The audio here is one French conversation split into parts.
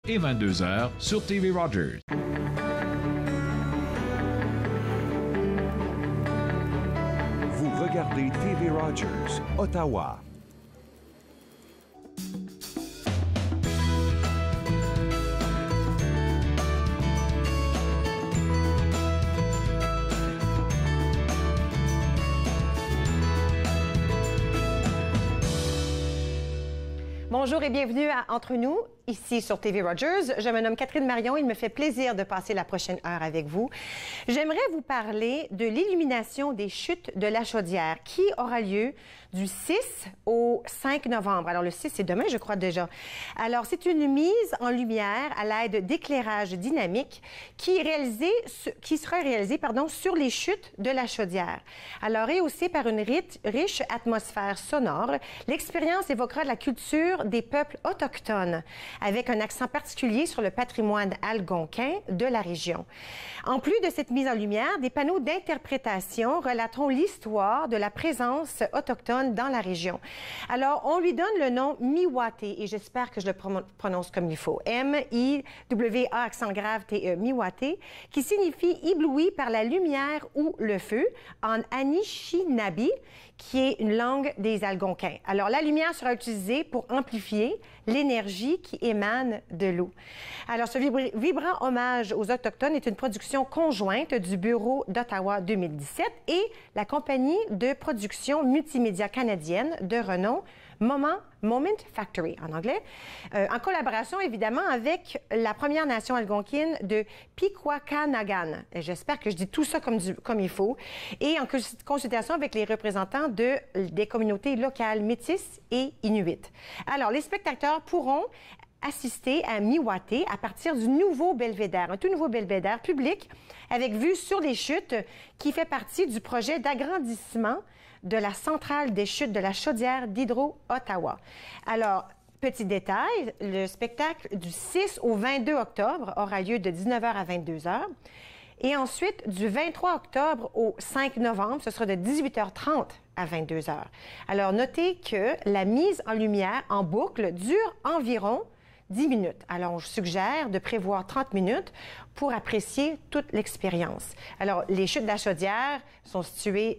et 22h sur TV Rogers. Vous regardez TV Rogers, Ottawa. Bonjour et bienvenue à Entre nous, ici sur TV Rogers. Je me nomme Catherine Marion. Il me fait plaisir de passer la prochaine heure avec vous. J'aimerais vous parler de l'illumination des chutes de la Chaudière qui aura lieu du 6 au 5 novembre. Alors, le 6, c'est demain, je crois déjà. Alors, c'est une mise en lumière à l'aide d'éclairage dynamique qui sera réalisée sur les chutes de la Chaudière. Alors, rehaussée par une riche atmosphère sonore, l'expérience évoquera la culture des peuples autochtones, avec un accent particulier sur le patrimoine algonquin de la région. En plus de cette mise en lumière, des panneaux d'interprétation relateront l'histoire de la présence autochtone dans la région. Alors, on lui donne le nom Miwate, et j'espère que je le prononce comme il faut. M-I-W-A, accent grave, T-E, Miwate, qui signifie ébloui par la lumière ou le feu, en Anishinaabe, qui est une langue des Algonquins. Alors, la lumière sera utilisée pour amplifier l'énergie qui émane de l'eau. Alors, ce vibrant hommage aux Autochtones est une production conjointe du Bureau d'Ottawa 2017 et la compagnie de production multimédia canadienne de renom Moment Factory, en anglais, en collaboration, évidemment, avec la Première Nation algonquine de Pikwakanagan. J'espère que je dis tout ça comme il faut. Et en consultation avec les représentants des communautés locales métisses et inuites. Alors, les spectateurs pourront assister à Miwate à partir du nouveau belvédère, un tout nouveau belvédère public avec vue sur les chutes qui fait partie du projet d'agrandissement de la centrale des chutes de la Chaudière d'Hydro-Ottawa. Alors, petit détail, le spectacle du 6 au 22 octobre aura lieu de 19h à 22h. Et ensuite, du 23 octobre au 5 novembre, ce sera de 18h30 à 22h. Alors, notez que la mise en lumière en boucle dure environ 10 minutes. Alors, je suggère de prévoir 30 minutes pour apprécier toute l'expérience. Alors, les chutes de la Chaudière sont situées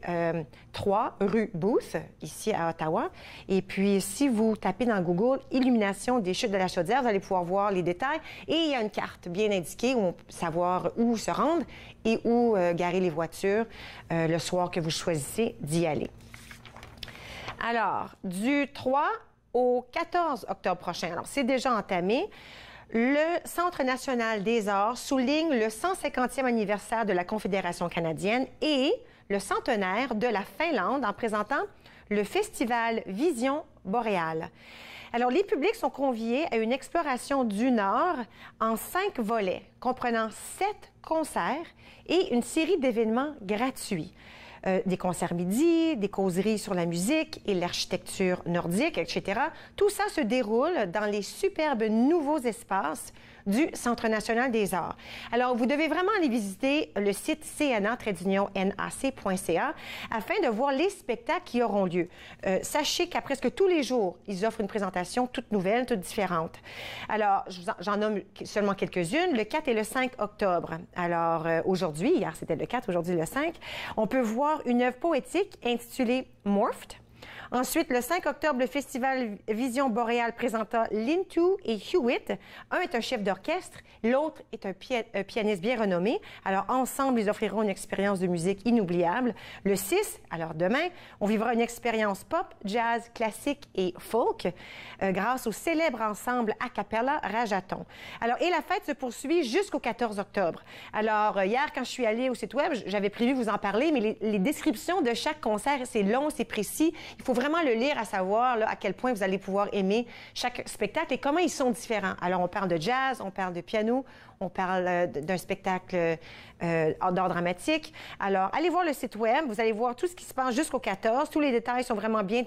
3 rue Booth, ici à Ottawa. Et puis, si vous tapez dans Google « Illumination des chutes de la Chaudière », vous allez pouvoir voir les détails. Et il y a une carte bien indiquée où on peut savoir où se rendre et où garer les voitures le soir que vous choisissez d'y aller. Alors, du 3 au 14 octobre prochain, alors c'est déjà entamé, le Centre national des arts souligne le 150e anniversaire de la Confédération canadienne et le centenaire de la Finlande en présentant le festival Vision boréale. Alors, les publics sont conviés à une exploration du Nord en 5 volets, comprenant 7 concerts et une série d'événements gratuits. Des concerts midi, des causeries sur la musique et l'architecture nordique, etc. Tout ça se déroule dans les superbes nouveaux espaces du Centre national des arts. Alors, vous devez vraiment aller visiter le site cna-nac.ca afin de voir les spectacles qui auront lieu. Sachez qu'à presque tous les jours, ils offrent une présentation toute nouvelle, toute différente. Alors, j'en nomme seulement quelques-unes, le 4 et le 5 octobre. Alors, aujourd'hui, hier c'était le 4, aujourd'hui le 5, on peut voir une œuvre poétique intitulée « Morphed ». Ensuite, le 5 octobre, le festival Vision boréale présenta Lintu et Hewitt. Un est un chef d'orchestre, l'autre est un pianiste bien renommé. Alors, ensemble, ils offriront une expérience de musique inoubliable. Le 6, alors demain, on vivra une expérience pop, jazz, classique et folk grâce au célèbre ensemble a cappella Rajaton. Alors, et la fête se poursuit jusqu'au 14 octobre. Alors, hier, quand je suis allée au site web, j'avais prévu vous en parler, mais les descriptions de chaque concert, c'est long, c'est précis. Il faut vraiment le lire à savoir là, à quel point vous allez pouvoir aimer chaque spectacle et comment ils sont différents. Alors, on parle de jazz, on parle de piano, on parle d'un spectacle d'art dramatique. Alors, allez voir le site web, vous allez voir tout ce qui se passe jusqu'au 14. Tous les détails sont vraiment bien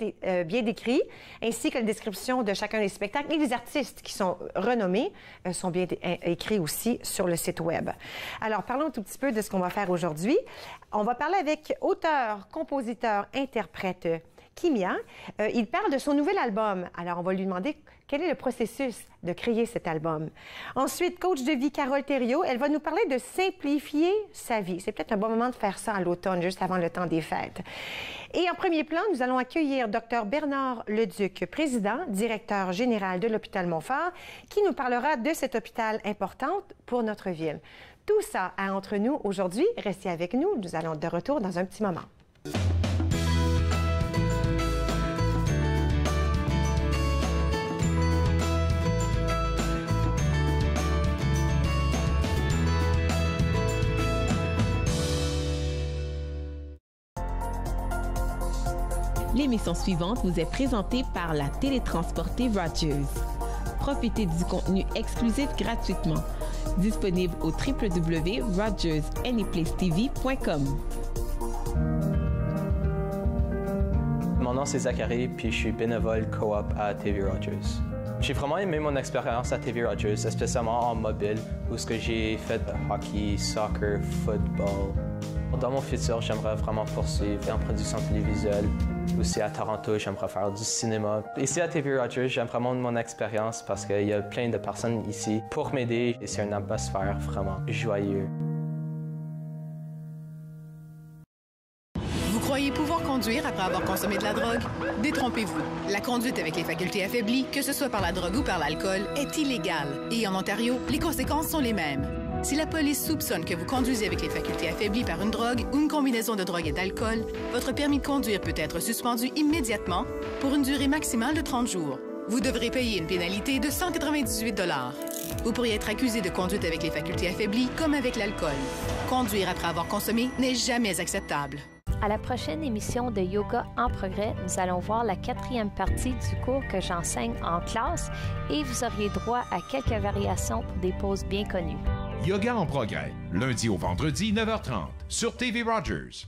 décrits, ainsi que la description de chacun des spectacles. Et les artistes qui sont renommés sont bien écrits aussi sur le site web. Alors, parlons un tout petit peu de ce qu'on va faire aujourd'hui. On va parler avec auteur, compositeur, interprète Kimia. Il parle de son nouvel album. Alors, on va lui demander quel est le processus de créer cet album. Ensuite, coach de vie Carole Thériault, elle va nous parler de simplifier sa vie. C'est peut-être un bon moment de faire ça à l'automne, juste avant le temps des fêtes. Et en premier plan, nous allons accueillir Dr Bernard Leduc, président, directeur général de l'hôpital Montfort, qui nous parlera de cet hôpital important pour notre ville. Tout ça à Entre nous aujourd'hui. Restez avec nous. Nous allons de retour dans un petit moment. L'émission suivante vous est présentée par la télétransportée Rogers. Profitez du contenu exclusif gratuitement. Disponible au www.rogersanyplacetv.com. Mon nom c'est Zachary, puis je suis bénévole coop à TV Rogers. J'ai vraiment aimé mon expérience à TV Rogers, spécialement en mobile, où j'ai fait hockey, soccer, football. Dans mon futur, j'aimerais vraiment poursuivre en production télévisuelle. Aussi à Toronto, j'aimerais faire du cinéma. Ici à TV Rogers, j'aime vraiment mon expérience parce qu'il y a plein de personnes ici pour m'aider et c'est une atmosphère vraiment joyeuse. Vous croyez pouvoir conduire après avoir consommé de la drogue? Détrompez-vous. La conduite avec les facultés affaiblies, que ce soit par la drogue ou par l'alcool, est illégale. Et en Ontario, les conséquences sont les mêmes. Si la police soupçonne que vous conduisez avec les facultés affaiblies par une drogue ou une combinaison de drogue et d'alcool, votre permis de conduire peut être suspendu immédiatement pour une durée maximale de 30 jours. Vous devrez payer une pénalité de 198 $. Vous pourriez être accusé de conduite avec les facultés affaiblies comme avec l'alcool. Conduire après avoir consommé n'est jamais acceptable. À la prochaine émission de Yoga en progrès, nous allons voir la 4e partie du cours que j'enseigne en classe et vous auriez droit à quelques variations pour des poses bien connues. Yoga en progrès, lundi au vendredi, 9h30, sur TV Rogers.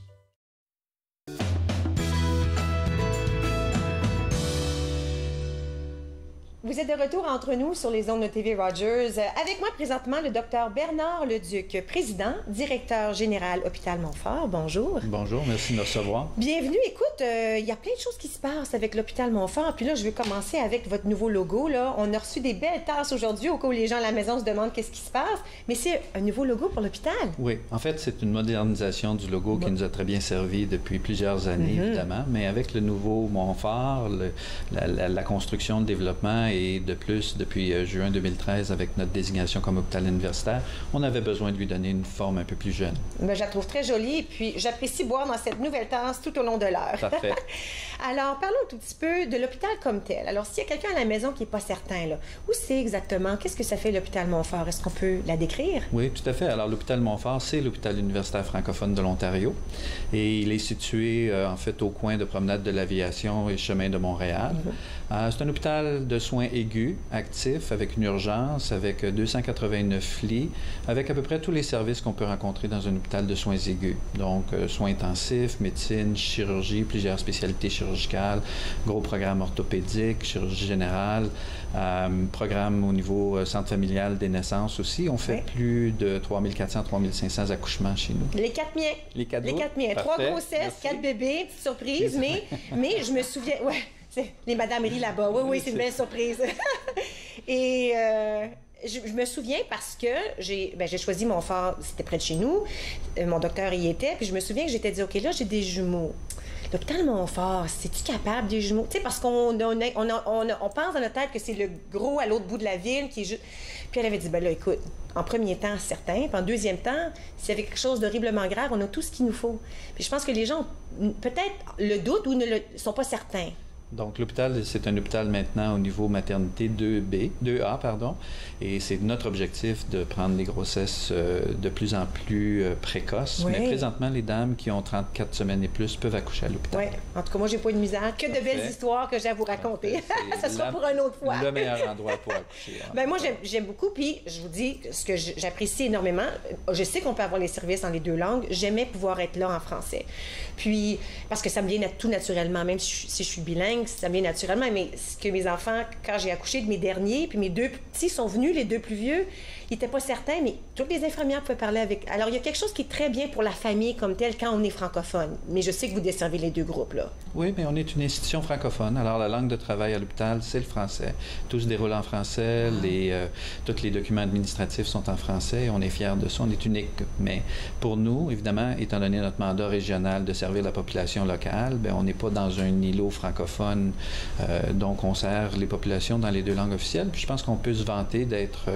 Vous êtes de retour entre nous sur les ondes de TV Rogers. Avec moi présentement, le docteur Bernard Leduc, président, directeur général Hôpital Montfort. Bonjour. Bonjour, merci de me recevoir. Bienvenue. Écoute, il y a plein de choses qui se passent avec l'Hôpital Montfort. Puis là, je vais commencer avec votre nouveau logo. Là. On a reçu des belles tasses aujourd'hui au cas où les gens à la maison se demandent qu'est-ce qui se passe. Mais c'est un nouveau logo pour l'hôpital. Oui, en fait, c'est une modernisation du logo qui nous a très bien servi depuis plusieurs années, évidemment. Mais avec le nouveau Montfort, la construction, le développement et de plus, depuis juin 2013, avec notre désignation comme hôpital universitaire, on avait besoin de lui donner une forme un peu plus jeune. Bien, je la trouve très jolie et puis j'apprécie boire dans cette nouvelle tasse tout au long de l'heure. Parfait. Alors, parlons un tout petit peu de l'hôpital comme tel. Alors, s'il y a quelqu'un à la maison qui n'est pas certain, là, où c'est exactement? Qu'est-ce que ça fait l'hôpital Montfort? Est-ce qu'on peut la décrire? Oui, tout à fait. Alors, l'hôpital Montfort, c'est l'hôpital universitaire francophone de l'Ontario et il est situé, en fait, au coin de Promenade de l'Aviation et Chemin de Montréal. C'est un hôpital de soins aigus, actifs, avec une urgence, avec 289 lits, avec à peu près tous les services qu'on peut rencontrer dans un hôpital de soins aigus. Donc, soins intensifs, médecine, chirurgie, plusieurs spécialités chirurgicales, gros programme orthopédique, chirurgie générale, programme au niveau centre familial des naissances aussi. On fait plus de 3400-3500 accouchements chez nous. Les 4 miens. Les 4 miens. 3 grossesses, merci. 4 bébés, petite surprise, mais je me souviens... Ouais. Les Madame rient là-bas. Oui, c'est une belle surprise. Et je me souviens parce que j'ai choisi Montfort, c'était près de chez nous. Mon docteur y était, puis je me souviens que j'étais dit, OK, là, j'ai des jumeaux. L'hôpital Montfort, c'est-tu capable des jumeaux? Tu sais, parce qu'on pense dans notre tête que c'est le gros à l'autre bout de la ville qui est juste... Puis elle avait dit, ben là, écoute, en premier temps, certain, puis en deuxième temps, s'il y avait quelque chose d'horriblement grave, on a tout ce qu'il nous faut. Puis je pense que les gens ont peut-être le doute ou ne sont pas certains. Donc, l'hôpital, c'est un hôpital maintenant au niveau maternité 2A, pardon, et c'est notre objectif de prendre les grossesses de plus en plus précoces. Oui. Mais présentement, les dames qui ont 34 semaines et plus peuvent accoucher à l'hôpital. Oui. En tout cas, moi, j'ai pas eu de misère. Que de belles histoires que j'ai à vous raconter. Ça sera pour une autre fois. Le meilleur endroit pour accoucher. Ben moi, j'aime beaucoup, puis je vous dis ce que j'apprécie énormément. Je sais qu'on peut avoir les services dans les deux langues. J'aimais pouvoir être là en français. Puis, parce que ça me vient tout naturellement, même si je suis bilingue. 5, ça vient naturellement, mais ce que mes enfants, quand j'ai accouché de mes derniers, puis mes 2 petits sont venus, les 2 plus vieux, ils n'étaient pas certains, mais toutes les infirmières pouvaient parler avec. Alors, il y a quelque chose qui est très bien pour la famille comme telle quand on est francophone. Mais je sais que vous desservez les 2 groupes, là. Oui, mais on est une institution francophone. Alors, la langue de travail à l'hôpital, c'est le français. Tout se déroule en français. Tous les documents administratifs sont en français. On est fiers de ça. On est unique. Mais pour nous, évidemment, étant donné notre mandat régional de servir la population locale, bien, on n'est pas dans un îlot francophone. Donc, on sert les populations dans les 2 langues officielles. Puis, je pense qu'on peut se vanter d'être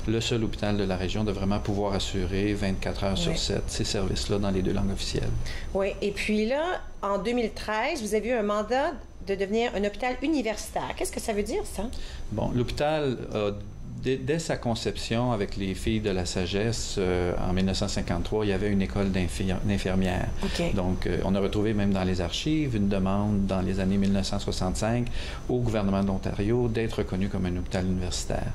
le seul hôpital de la région de vraiment pouvoir assurer 24 heures sur 7 ces services-là dans les 2 langues officielles. Oui, et puis là, en 2013, vous avez eu un mandat de devenir un hôpital universitaire. Qu'est-ce que ça veut dire, ça? Bon, l'hôpital a dès sa conception, avec les Filles de la Sagesse, en 1953, il y avait une école d'infirmières. Okay. Donc, on a retrouvé même dans les archives une demande dans les années 1965 au gouvernement de l'Ontario d'être reconnu comme un hôpital universitaire.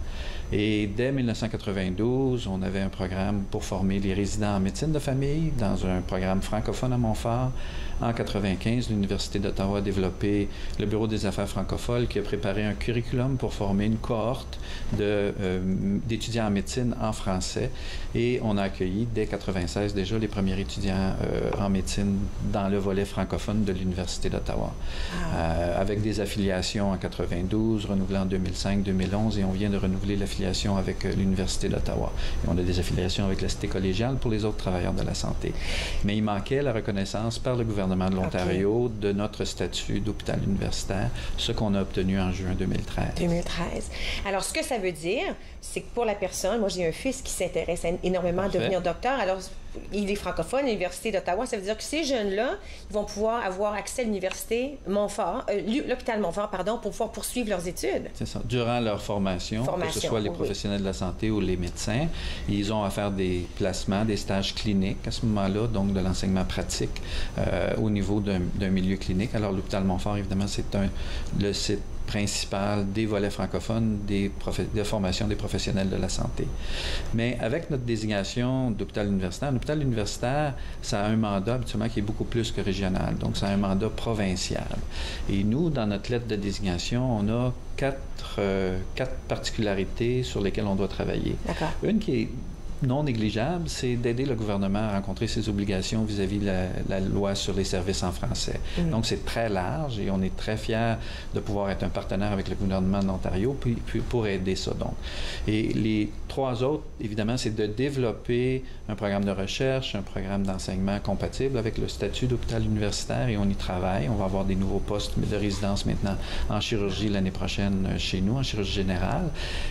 Et dès 1992, on avait un programme pour former les résidents en médecine de famille dans un programme francophone à Montfort. En 1995, l'Université d'Ottawa a développé le Bureau des affaires francophones qui a préparé un curriculum pour former une cohorte d'étudiants en médecine en français. Et on a accueilli, dès 1996 déjà, les premiers étudiants en médecine dans le volet francophone de l'Université d'Ottawa. Avec des affiliations en 1992, renouvelées en 2005-2011, et on vient de renouveler l'affiliation avec l'Université d'Ottawa. Et on a des affiliations avec la Cité collégiale pour les autres travailleurs de la santé. Mais il manquait la reconnaissance par le gouvernement de l'Ontario de notre statut d'hôpital universitaire, ce qu'on a obtenu en juin 2013. 2013. Alors, ce que ça veut dire, c'est que pour la personne, moi j'ai un fils qui s'intéresse énormément à devenir docteur, alors il est francophone, l'Université d'Ottawa, ça veut dire que ces jeunes-là, ils vont pouvoir avoir accès à l'Université Montfort, l'hôpital Montfort, pardon, pour pouvoir poursuivre leurs études. C'est ça. Durant leur formation, que ce soit les professionnels de la santé ou les médecins, ils ont à faire des placements, des stages cliniques à ce moment-là, donc de l'enseignement pratique au niveau d'un milieu clinique. Alors, l'hôpital Montfort, évidemment, c'est le site principal des volets francophones de formation des professionnels de la santé. Mais avec notre désignation d'hôpital universitaire, l'hôpital universitaire, ça a un mandat habituellement qui est beaucoup plus que régional. Donc, ça a un mandat provincial. Et nous, dans notre lettre de désignation, on a quatre particularités sur lesquelles on doit travailler. Une qui est non négligeable, c'est d'aider le gouvernement à rencontrer ses obligations vis-à-vis de la loi sur les services en français. Donc, c'est très large et on est très fiers de pouvoir être un partenaire avec le gouvernement de l'Ontario puis pour aider ça, donc. Et les 3 autres, évidemment, c'est de développer un programme de recherche, un programme d'enseignement compatible avec le statut d'hôpital universitaire, et on y travaille. On va avoir des nouveaux postes de résidence maintenant en chirurgie l'année prochaine chez nous, en chirurgie générale,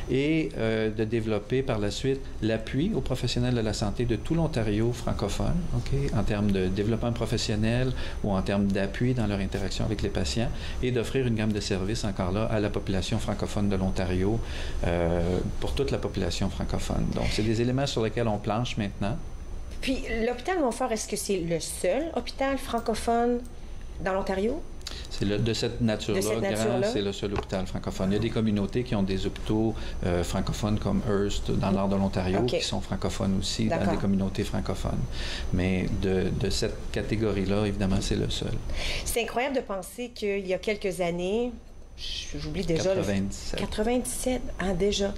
et de développer par la suite l'appui aux professionnels de la santé de tout l'Ontario francophone, en termes de développement professionnel ou en termes d'appui dans leur interaction avec les patients, et d'offrir une gamme de services encore là à la population francophone de l'Ontario pour toute la population francophone. Donc, c'est des éléments sur lesquels on planche maintenant. Puis, l'hôpital Montfort, est-ce que c'est le seul hôpital francophone dans l'Ontario? C'est de cette nature-là, c'est le seul hôpital francophone. Il y a des communautés qui ont des hôpitaux francophones comme Hearst, dans le nord de l'Ontario, qui sont francophones aussi, dans des communautés francophones. Mais de cette catégorie-là, évidemment, c'est le seul. C'est incroyable de penser qu'il y a quelques années, j'oublie déjà... 97, déjà.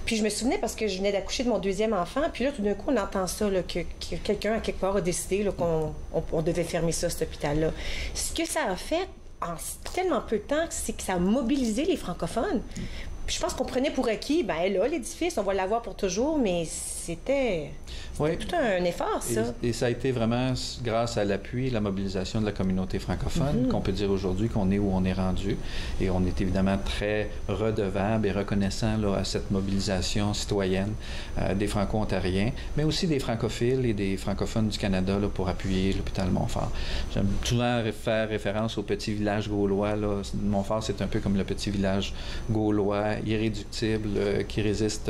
Puis je me souvenais parce que je venais d'accoucher de mon 2e enfant, puis là, tout d'un coup, on entend ça, là, que quelqu'un, à quelque part, a décidé qu'on devait fermer ça, cet hôpital-là. Ce que ça a fait en tellement peu de temps, c'est que ça a mobilisé les francophones. Puis je pense qu'on prenait pour acquis, là, l'édifice, on va l'avoir pour toujours, mais c'était tout un effort, ça. Et ça a été vraiment grâce à l'appui et la mobilisation de la communauté francophone qu'on peut dire aujourd'hui qu'on est où on est rendu. Et on est évidemment très redevable et reconnaissant là, à cette mobilisation citoyenne des Franco-Ontariens, mais aussi des francophiles et des francophones du Canada là, pour appuyer l'hôpital Montfort. J'aime souvent faire référence au petit village gaulois. Là. Montfort, c'est un peu comme le petit village gaulois, irréductible, qui résiste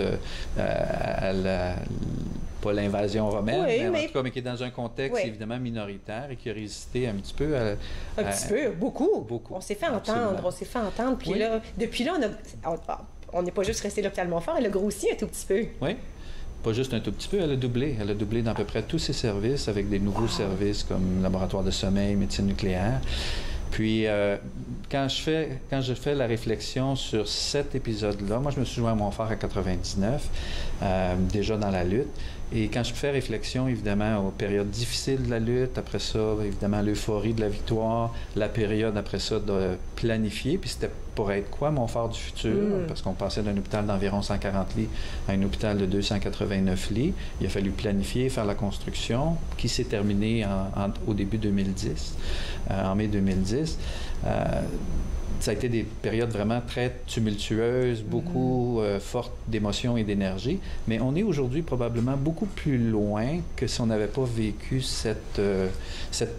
pas l'invasion romaine, mais en tout cas, mais qui est dans un contexte évidemment minoritaire et qui a résisté un petit peu beaucoup. On s'est fait entendre, puis là, depuis là, on n'est pas juste resté l'hôpital Montfort, elle a grossi un tout petit peu. Oui. Pas juste un tout petit peu, elle a doublé. Elle a doublé dans à peu près tous ses services avec des nouveaux services comme laboratoire de sommeil, médecine nucléaire. Puis, quand je fais la réflexion sur cet épisode-là, moi, je me suis joint à Montfort en 99, déjà dans la lutte. Et quand je fais réflexion, évidemment, aux périodes difficiles de la lutte, après ça, évidemment, l'euphorie de la victoire, la période après ça de planifier, puis c'était pour être quoi, Montfort du futur? Parce qu'on passait d'un hôpital d'environ 140 lits à un hôpital de 289 lits. Il a fallu planifier, faire la construction, qui s'est terminée au début 2010, en mai 2010. Ça a été des périodes vraiment très tumultueuses, beaucoup fortes d'émotions et d'énergie. Mais on est aujourd'hui probablement beaucoup plus loin que si on n'avait pas vécu cette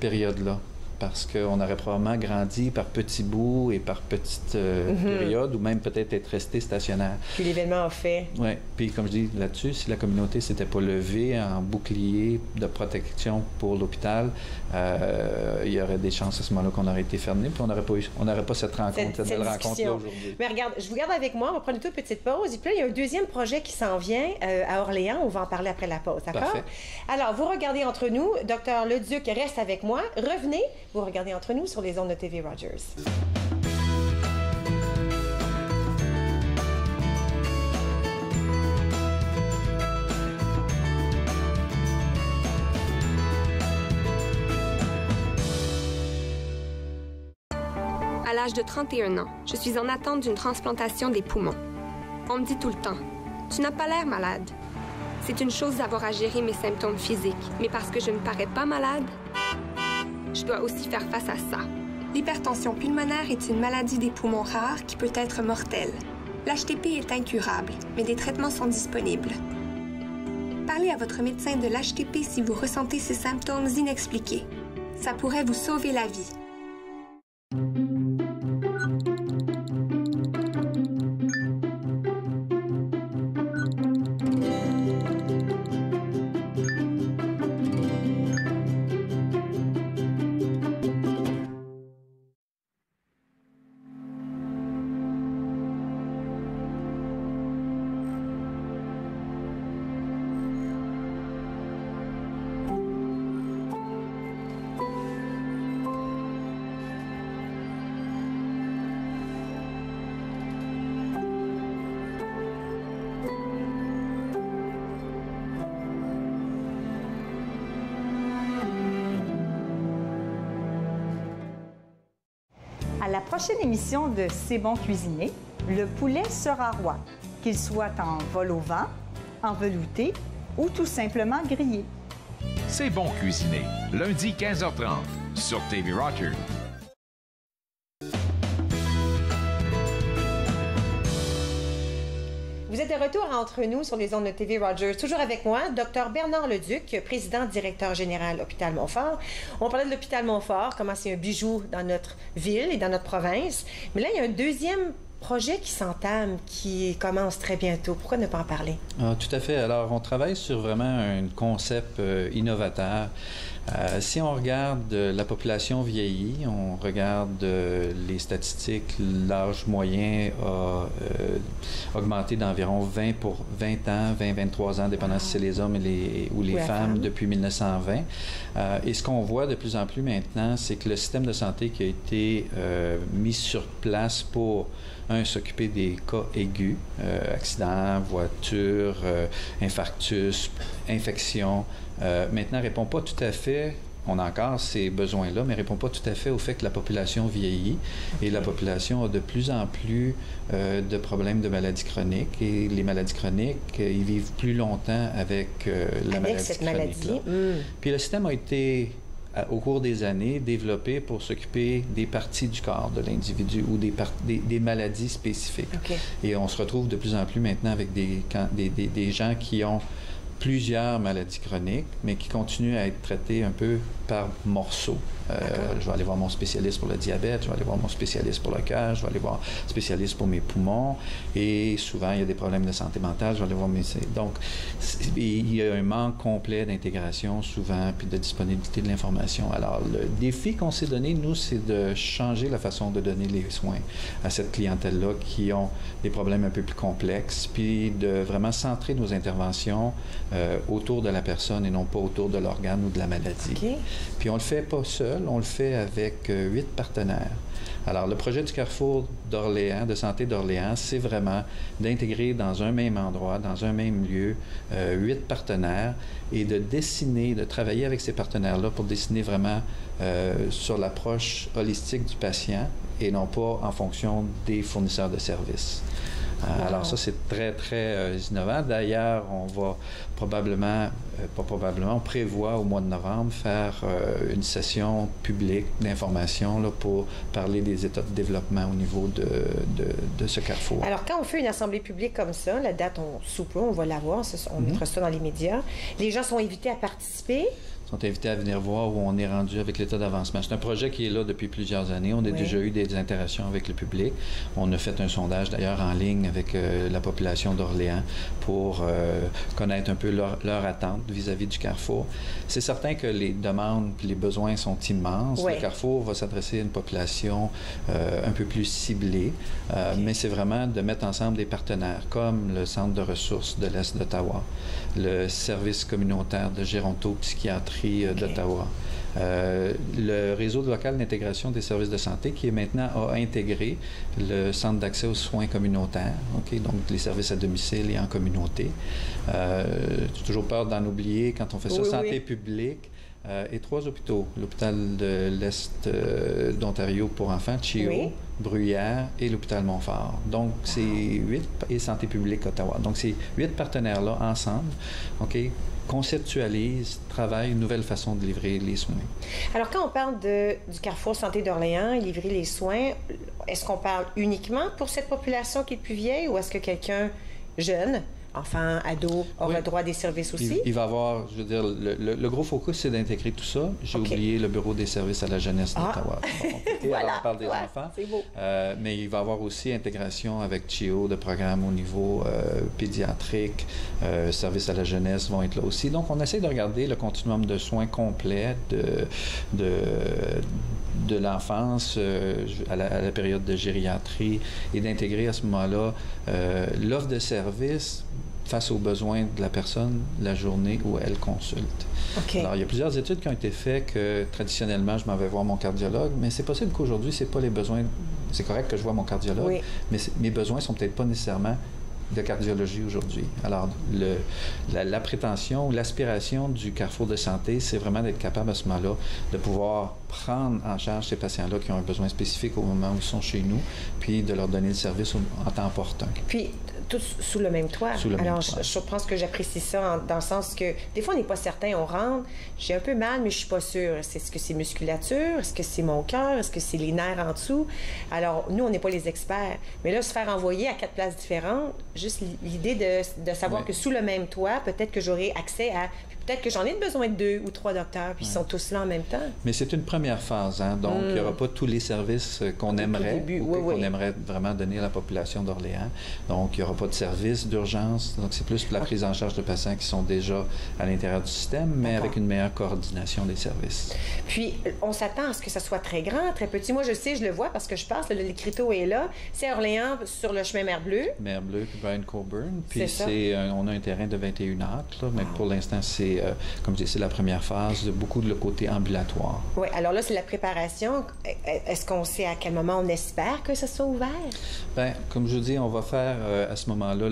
période-là. Parce qu'on aurait probablement grandi par petits bouts et par petites périodes, ou même peut-être être resté stationnaire. Puis l'événement a fait. Oui. Puis comme je dis là-dessus, si la communauté ne s'était pas levée en bouclier de protection pour l'hôpital, il y aurait des chances à ce moment-là qu'on aurait été fermé, puis on n'aurait pas cette belle rencontre-là aujourd'hui. Mais regarde, je vous garde avec moi, on va prendre une toute petite pause. Et puis là, il y a un deuxième projet qui s'en vient à Orléans. On va en parler après la pause, d'accord? Parfait. Alors, vous regardez entre nous. Dr Leduc reste avec moi. Revenez. Vous regardez entre nous sur les ondes de TV Rogers. À l'âge de 31 ans, je suis en attente d'une transplantation des poumons. On me dit tout le temps, « Tu n'as pas l'air malade. » C'est une chose d'avoir à gérer mes symptômes physiques, mais parce que je ne parais pas malade, je dois aussi faire face à ça. L'hypertension pulmonaire est une maladie des poumons rare qui peut être mortelle. L'HTP est incurable, mais des traitements sont disponibles. Parlez à votre médecin de l'HTP si vous ressentez ces symptômes inexpliqués. Ça pourrait vous sauver la vie. À la prochaine émission de C'est bon cuisiner, le poulet sera roi, qu'il soit en vol au vent, en velouté ou tout simplement grillé. C'est bon cuisiner, lundi 15h30 sur TV Rogers. Vous êtes de retour entre nous sur les ondes de TV Rogers. Toujours avec moi, Dr Bernard Leduc, président directeur général Hôpital Montfort. On parlait de l'Hôpital Montfort, comment c'est un bijou dans notre ville et dans notre province. Mais là, il y a un deuxième projet qui s'entame, qui commence très bientôt. Pourquoi ne pas en parler? Ah, tout à fait. Alors, on travaille sur vraiment un concept innovateur. Si on regarde la population vieillie, on regarde les statistiques, l'âge moyen a augmenté d'environ 20 ans, 20-23 ans, dépendant si c'est les hommes ou les femmes depuis 1920. Et ce qu'on voit de plus en plus maintenant, c'est que le système de santé qui a été mis sur place pour s'occuper des cas aigus, accidents, voitures, infarctus, infections, maintenant répond pas tout à fait, on a encore ces besoins-là, mais répond pas tout à fait au fait que la population vieillit et la population a de plus en plus de problèmes de maladies chroniques et les maladies chroniques, ils vivent plus longtemps avec la maladie cette chronique. maladie. Puis le système a été au cours des années, développé pour s'occuper des parties du corps de l'individu ou des maladies spécifiques. Et on se retrouve de plus en plus maintenant avec des gens qui ont plusieurs maladies chroniques, mais qui continuent à être traités un peu par morceaux. Je vais aller voir mon spécialiste pour le diabète, je vais aller voir mon spécialiste pour le cœur, je vais aller voir un spécialiste pour mes poumons, et souvent, il y a des problèmes de santé mentale, je vais aller voir mes... Donc, il y a un manque complet d'intégration, souvent, puis de disponibilité de l'information. Alors, le défi qu'on s'est donné, nous, c'est de changer la façon de donner les soins à cette clientèle-là qui ont des problèmes un peu plus complexes, puis de vraiment centrer nos interventions autour de la personne et non pas autour de l'organe ou de la maladie. Okay. Puis on le fait pas seul, on le fait avec 8 partenaires. Alors, le projet du Carrefour d'Orléans, de santé d'Orléans, c'est vraiment d'intégrer dans un même endroit, dans un même lieu, 8 partenaires et de dessiner, de travailler avec ces partenaires-là pour dessiner vraiment sur l'approche holistique du patient et non pas en fonction des fournisseurs de services. Alors ça, c'est très, très innovant. D'ailleurs, on va on prévoit au mois de novembre faire une session publique d'information pour parler des états de développement au niveau de ce carrefour. Alors, quand on fait une assemblée publique comme ça, la date, sous peu, on va la voir, on mettra ça dans les médias. Les gens sont invités à participer. Sont invités à venir voir où on est rendu avec l'état d'avancement. C'est un projet qui est là depuis plusieurs années. On a déjà eu des interactions avec le public. On a fait un sondage d'ailleurs en ligne avec la population d'Orléans pour connaître un peu leur attente vis-à-vis du Carrefour. C'est certain que les demandes et les besoins sont immenses. Le Carrefour va s'adresser à une population un peu plus ciblée, mais c'est vraiment de mettre ensemble des partenaires comme le Centre de ressources de l'Est d'Ottawa, le service communautaire de gérontopsychiatrie d'Ottawa, le réseau local d'intégration des services de santé qui est maintenant a intégré le centre d'accès aux soins communautaires, donc les services à domicile et en communauté. J'ai toujours peur d'en oublier quand on fait ça, santé publique. Et 3 hôpitaux, l'hôpital de l'Est d'Ontario pour enfants, CHEO, Bruyères et l'hôpital Montfort. Donc, c'est 8 et Santé publique Ottawa. Donc, ces 8 partenaires-là ensemble, conceptualisent, travaillent une nouvelle façon de livrer les soins. Alors, quand on parle du Carrefour Santé d'Orléans et livrer les soins, est-ce qu'on parle uniquement pour cette population qui est plus vieille ou est-ce que quelqu'un jeune, enfants, ados, aura droit à des services aussi? Il va avoir, je veux dire, le gros focus, c'est d'intégrer tout ça. J'ai oublié le Bureau des services à la jeunesse d'Ottawa. Alors, on parle des enfants. C'est beau. Mais il va y avoir aussi intégration avec CHEO de programmes au niveau pédiatrique, services à la jeunesse vont être là aussi. Donc, on essaie de regarder le continuum de soins complet de l'enfance à la période de gériatrie et d'intégrer à ce moment-là l'offre de services face aux besoins de la personne la journée où elle consulte. Alors, il y a plusieurs études qui ont été faites que traditionnellement, je m'en vais voir mon cardiologue, mais c'est possible qu'aujourd'hui, c'est pas les besoins. C'est correct que je vois mon cardiologue, mais mes besoins sont peut-être pas nécessairement de cardiologie aujourd'hui. Alors, la prétention ou l'aspiration du Carrefour de santé, c'est vraiment d'être capable à ce moment-là de pouvoir prendre en charge ces patients-là qui ont un besoin spécifique au moment où ils sont chez nous, puis de leur donner le service en temps opportun. Puis, tous sous le même toit. Alors, je pense que j'apprécie ça dans le sens que des fois, on n'est pas certain. On rentre, j'ai un peu mal, mais je suis pas sûre. Est-ce que c'est musculature? Est-ce que c'est mon cœur? Est-ce que c'est les nerfs en dessous? Alors, nous, on n'est pas les experts. Mais là, se faire envoyer à 4 places différentes, juste l'idée de savoir que sous le même toit, peut-être que j'aurai accès à... Peut-être que j'en ai besoin de 2 ou 3 docteurs, puis ils sont tous là en même temps. Mais c'est une première phase, hein? Donc il n'y aura pas tous les services qu'on aimerait, qu'on aimerait vraiment donner à la population d'Orléans. Donc il n'y aura pas de services d'urgence. Donc c'est plus la prise en charge de patients qui sont déjà à l'intérieur du système, mais avec une meilleure coordination des services. Puis on s'attend à ce que ça soit très grand, très petit. Moi je sais, je le vois parce que je passe, l'écriteau est là. C'est Orléans sur le chemin Mer-Bleue. Mer-Bleue, puis Brian Coburn. Puis on a un terrain de 21 acres, là, mais pour l'instant c'est comme je dis, c'est la première phase, beaucoup de le côté ambulatoire. Oui, alors là, c'est la préparation. Est-ce qu'on sait à quel moment on espère que ça soit ouvert? Bien, comme je vous dis, on va faire à ce moment-là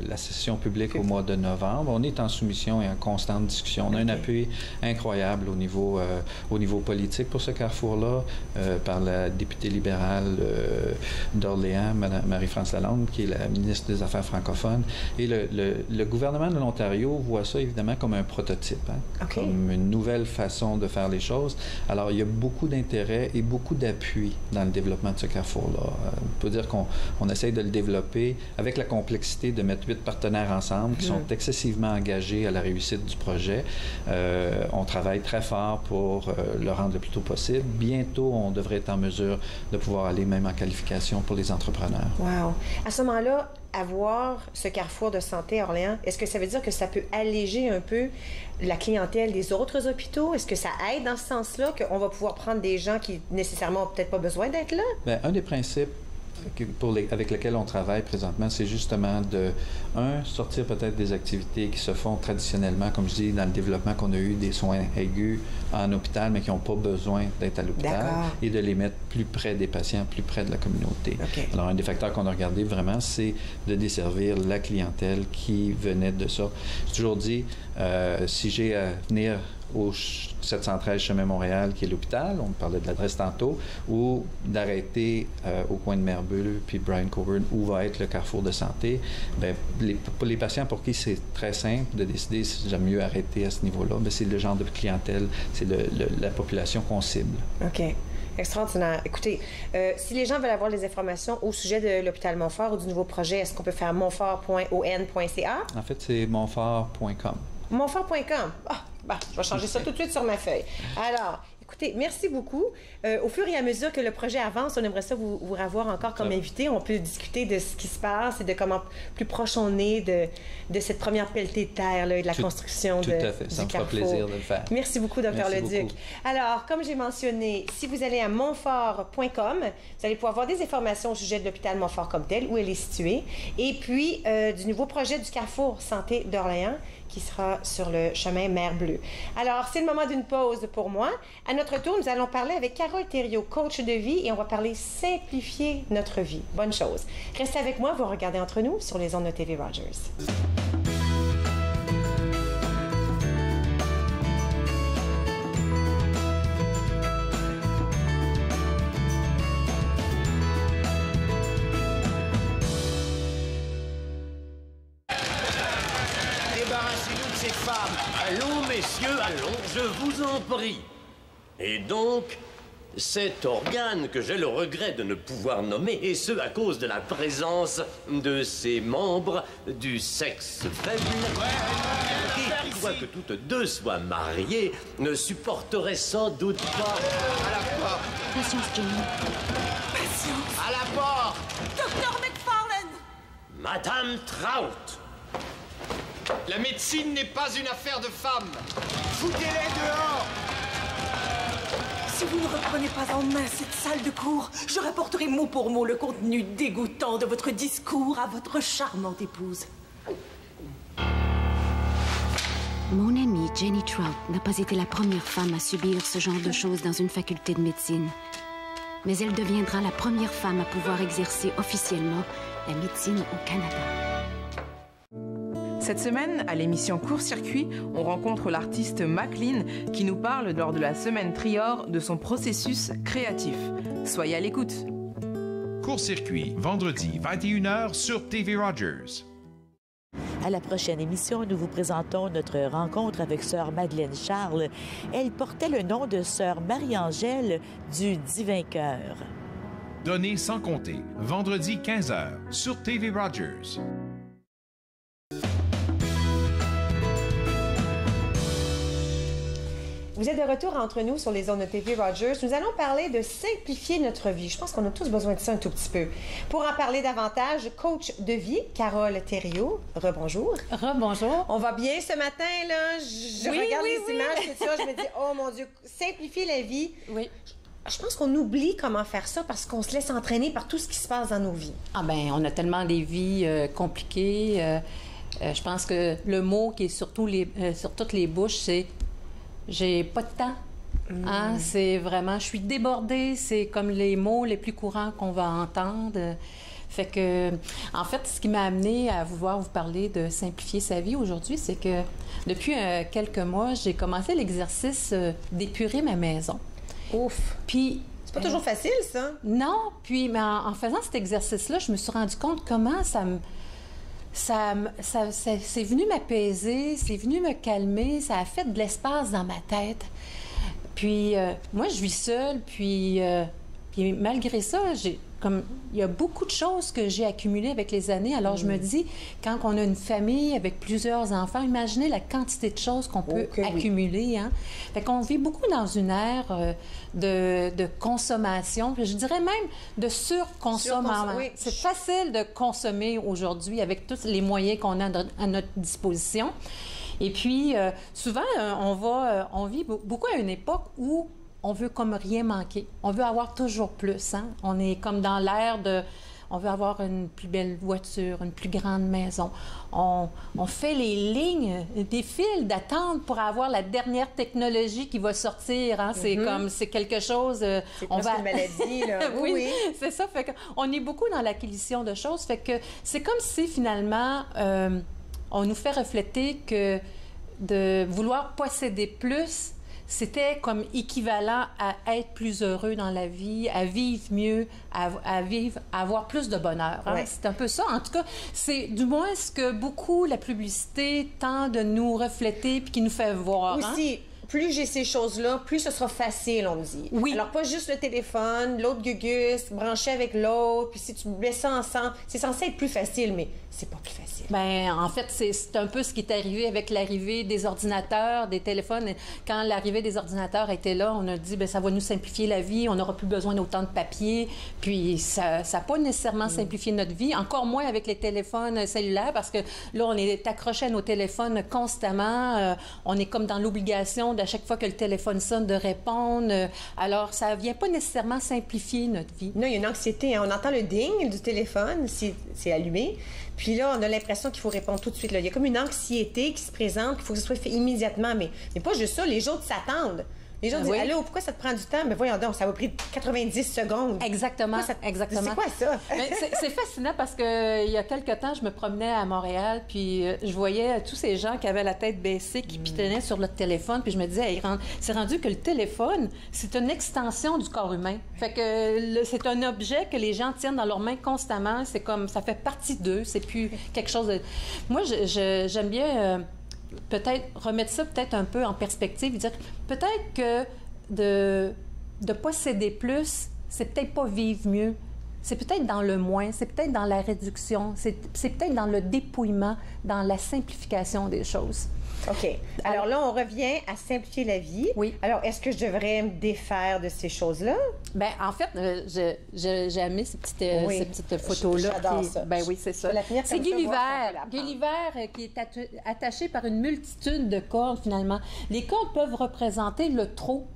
la session publique au mois de novembre. On est en soumission et en constante discussion. On a un appui incroyable au niveau politique pour ce carrefour-là, par la députée libérale d'Orléans, Mme Marie-France Lalonde, qui est la ministre des Affaires francophones. Et le gouvernement de l'Ontario voit ça, évidemment, comme un prototype, comme une nouvelle façon de faire les choses. Alors, il y a beaucoup d'intérêt et beaucoup d'appui dans le développement de ce carrefour-là. On peut dire qu'on essaye de le développer avec la complexité de mettre 8 partenaires ensemble qui sont excessivement engagés à la réussite du projet. On travaille très fort pour le rendre le plus tôt possible. Bientôt, on devrait être en mesure de pouvoir aller même en qualification pour les entrepreneurs. Wow! À ce moment-là, avoir ce carrefour de santé à Orléans, est-ce que ça veut dire que ça peut alléger un peu la clientèle des autres hôpitaux? Est-ce que ça aide dans ce sens-là, qu'on va pouvoir prendre des gens qui nécessairement n'ont peut-être pas besoin d'être là? Bien, un des principes avec lesquels on travaille présentement, c'est justement de, sortir peut-être des activités qui se font traditionnellement, comme je dis, dans le développement qu'on a eu des soins aigus en hôpital, mais qui n'ont pas besoin d'être à l'hôpital, et de les mettre plus près des patients, plus près de la communauté. Alors, un des facteurs qu'on a regardé vraiment, c'est de desservir la clientèle qui venait de ça. J'ai toujours dit, si j'ai à venir au 713 Chemin Montréal, qui est l'hôpital, on parlait de l'adresse tantôt, ou d'arrêter au coin de Merbulle puis Brian Coburn, où va être le carrefour de santé, bien, pour les patients pour qui c'est très simple de décider si j'aime mieux arrêter à ce niveau-là, bien, c'est le genre de clientèle, c'est la population qu'on cible. OK. Extraordinaire. Écoutez, si les gens veulent avoir des informations au sujet de l'hôpital Montfort ou du nouveau projet, est-ce qu'on peut faire montfort.on.ca? En fait, c'est montfort.com. Montfort.com. Je vais changer ça tout de suite sur ma feuille. Alors, écoutez, merci beaucoup. Au fur et à mesure que le projet avance, on aimerait ça vous revoir encore comme invité. On peut discuter de ce qui se passe et de comment plus proche on est de cette première pelletée de terre là, et de la construction tout à fait. Ça me fera plaisir de le faire. Merci beaucoup, Dr. Leduc. Alors, comme j'ai mentionné, si vous allez à montfort.com, vous allez pouvoir voir des informations au sujet de l'hôpital Montfort comme tel, où elle est située, et puis du nouveau projet du carrefour Santé d'Orléans, qui sera sur le chemin Mer-Bleue. Alors, c'est le moment d'une pause pour moi. À notre tour, nous allons parler avec Carole Thériault, coach de vie, et on va parler simplifier notre vie. Bonne chose. Restez avec moi, vous regardez Entre nous sur les ondes de TV Rogers. Allons, messieurs, allons, je vous en prie. Et donc, cet organe que j'ai le regret de ne pouvoir nommer, et ce à cause de la présence de ses membres du sexe faible, qui, quoique toutes deux soient mariées, ne supporteraient sans doute pas... À la porte. Patience, Jenny. Patience. À la porte. Dr. McFarlane. Madame Trout. La médecine n'est pas une affaire de femmes. Foutez-les dehors. Si vous ne reprenez pas en main cette salle de cours, je rapporterai mot pour mot le contenu dégoûtant de votre discours à votre charmante épouse. Mon amie Jenny Trout n'a pas été la première femme à subir ce genre de choses dans une faculté de médecine. Mais elle deviendra la première femme à pouvoir exercer officiellement la médecine au Canada. Cette semaine, à l'émission Court-Circuit, on rencontre l'artiste Maclean qui nous parle lors de la semaine Trior de son processus créatif. Soyez à l'écoute. Court-Circuit, vendredi, 21h sur TV Rogers. À la prochaine émission, nous vous présentons notre rencontre avec Sœur Madeleine Charles. Elle portait le nom de Sœur Marie-Angèle du Divin Cœur. Données sans compter, vendredi 15h sur TV Rogers. Vous êtes de retour entre nous sur les ondes de TV Rogers. Nous allons parler de simplifier notre vie. Je pense qu'on a tous besoin de ça un tout petit peu. Pour en parler davantage, coach de vie, Carole Thériault. Rebonjour. Rebonjour. On va bien ce matin, là. Je regarde les images, tout ça. Je me dis, oh mon Dieu, simplifier la vie. Oui. Je pense qu'on oublie comment faire ça parce qu'on se laisse entraîner par tout ce qui se passe dans nos vies. Ah ben, on a tellement des vies compliquées. Je pense que le mot qui est sur toutes les bouches, c'est j'ai pas de temps. Hein? C'est vraiment, je suis débordée. C'est comme les mots les plus courants qu'on va entendre. Fait que, en fait, ce qui m'a amenée à vouloir vous parler de simplifier sa vie aujourd'hui, c'est que depuis quelques mois, j'ai commencé l'exercice d'épurer ma maison. Ouf! Puis... C'est pas toujours facile, ça? Non. Puis, mais en faisant cet exercice-là, je me suis rendu compte comment c'est venu m'apaiser, c'est venu me calmer, ça a fait de l'espace dans ma tête. Puis, moi, je vis seule, puis malgré ça, il y a beaucoup de choses que j'ai accumulées avec les années. Alors, je me dis, quand on a une famille avec plusieurs enfants, imaginez la quantité de choses qu'on peut accumuler. Hein? Fait qu'on vit beaucoup dans une ère de consommation, je dirais même de surconsommation. Oui. C'est facile de consommer aujourd'hui avec tous les moyens qu'on a à notre disposition. Et puis, souvent, on vit beaucoup à une époque où on veut comme rien manquer. On veut avoir toujours plus. Hein? On est comme dans l'ère on veut avoir une plus belle voiture, une plus grande maison. On fait les lignes, des files d'attente pour avoir la dernière technologie qui va sortir. Hein? C'est quelque chose... c'est une maladie, là. Oui, c'est ça. Fait qu'on est beaucoup dans l'acquisition de choses. Fait que c'est comme si, finalement, on nous fait refléter que de vouloir posséder plus, c'était comme équivalent à être plus heureux dans la vie, à vivre mieux, à avoir plus de bonheur. Hein? Ouais. C'est un peu ça. En tout cas, c'est du moins ce que beaucoup la publicité tend de nous refléter puis qui nous fait voir. Aussi, plus j'ai ces choses-là, plus ce sera facile, on me dit. Oui. Alors, pas juste le téléphone, l'autre gugus, branché avec l'autre, puis si tu mets ça ensemble, c'est censé être plus facile, mais c'est pas plus facile. Bien, en fait, c'est un peu ce qui est arrivé avec l'arrivée des ordinateurs, des téléphones. Quand l'arrivée des ordinateurs était là, on a dit, bien, ça va nous simplifier la vie, on n'aura plus besoin d'autant de papier, puis ça n'a pas nécessairement simplifié notre vie, encore moins avec les téléphones cellulaires, parce que là, on est accroché à nos téléphones constamment, on est comme dans l'obligation à chaque fois que le téléphone sonne de répondre. Alors, ça ne vient pas nécessairement simplifier notre vie. Non, il y a une anxiété. Hein. On entend le ding du téléphone, c'est allumé. Puis là, on a l'impression qu'il faut répondre tout de suite. Là. Il y a comme une anxiété qui se présente, qu'il faut que ce soit fait immédiatement. Mais pas juste ça, les autres s'attendent. Les gens disent, allô, pourquoi ça te prend du temps? Mais voyons donc, ça va pris 90 secondes. Exactement, exactement. C'est quoi ça? C'est fascinant parce qu'il y a quelque temps, je me promenais à Montréal, puis je voyais tous ces gens qui avaient la tête baissée, qui pitonnaient sur leur téléphone, puis je me disais, hey, c'est rendu que le téléphone, c'est une extension du corps humain. Fait que c'est un objet que les gens tiennent dans leurs mains constamment. C'est comme, ça fait partie d'eux. C'est plus quelque chose de... Moi, j'aime bien... peut-être remettre ça peut-être un peu en perspective et dire peut-être que de posséder plus, c'est peut-être pas vivre mieux. C'est peut-être dans le moins, c'est peut-être dans la réduction, c'est peut-être dans le dépouillement, dans la simplification des choses. OK. Alors là, on revient à simplifier la vie. Oui. Alors, est-ce que je devrais me défaire de ces choses-là? Bien, en fait, j'ai aimé ces petites photos-là. J'adore ça. Ben oui, c'est ça. C'est Guy Luvert. Guy Luvert qui est attaché par une multitude de cordes, finalement. Les cordes peuvent représenter le trop.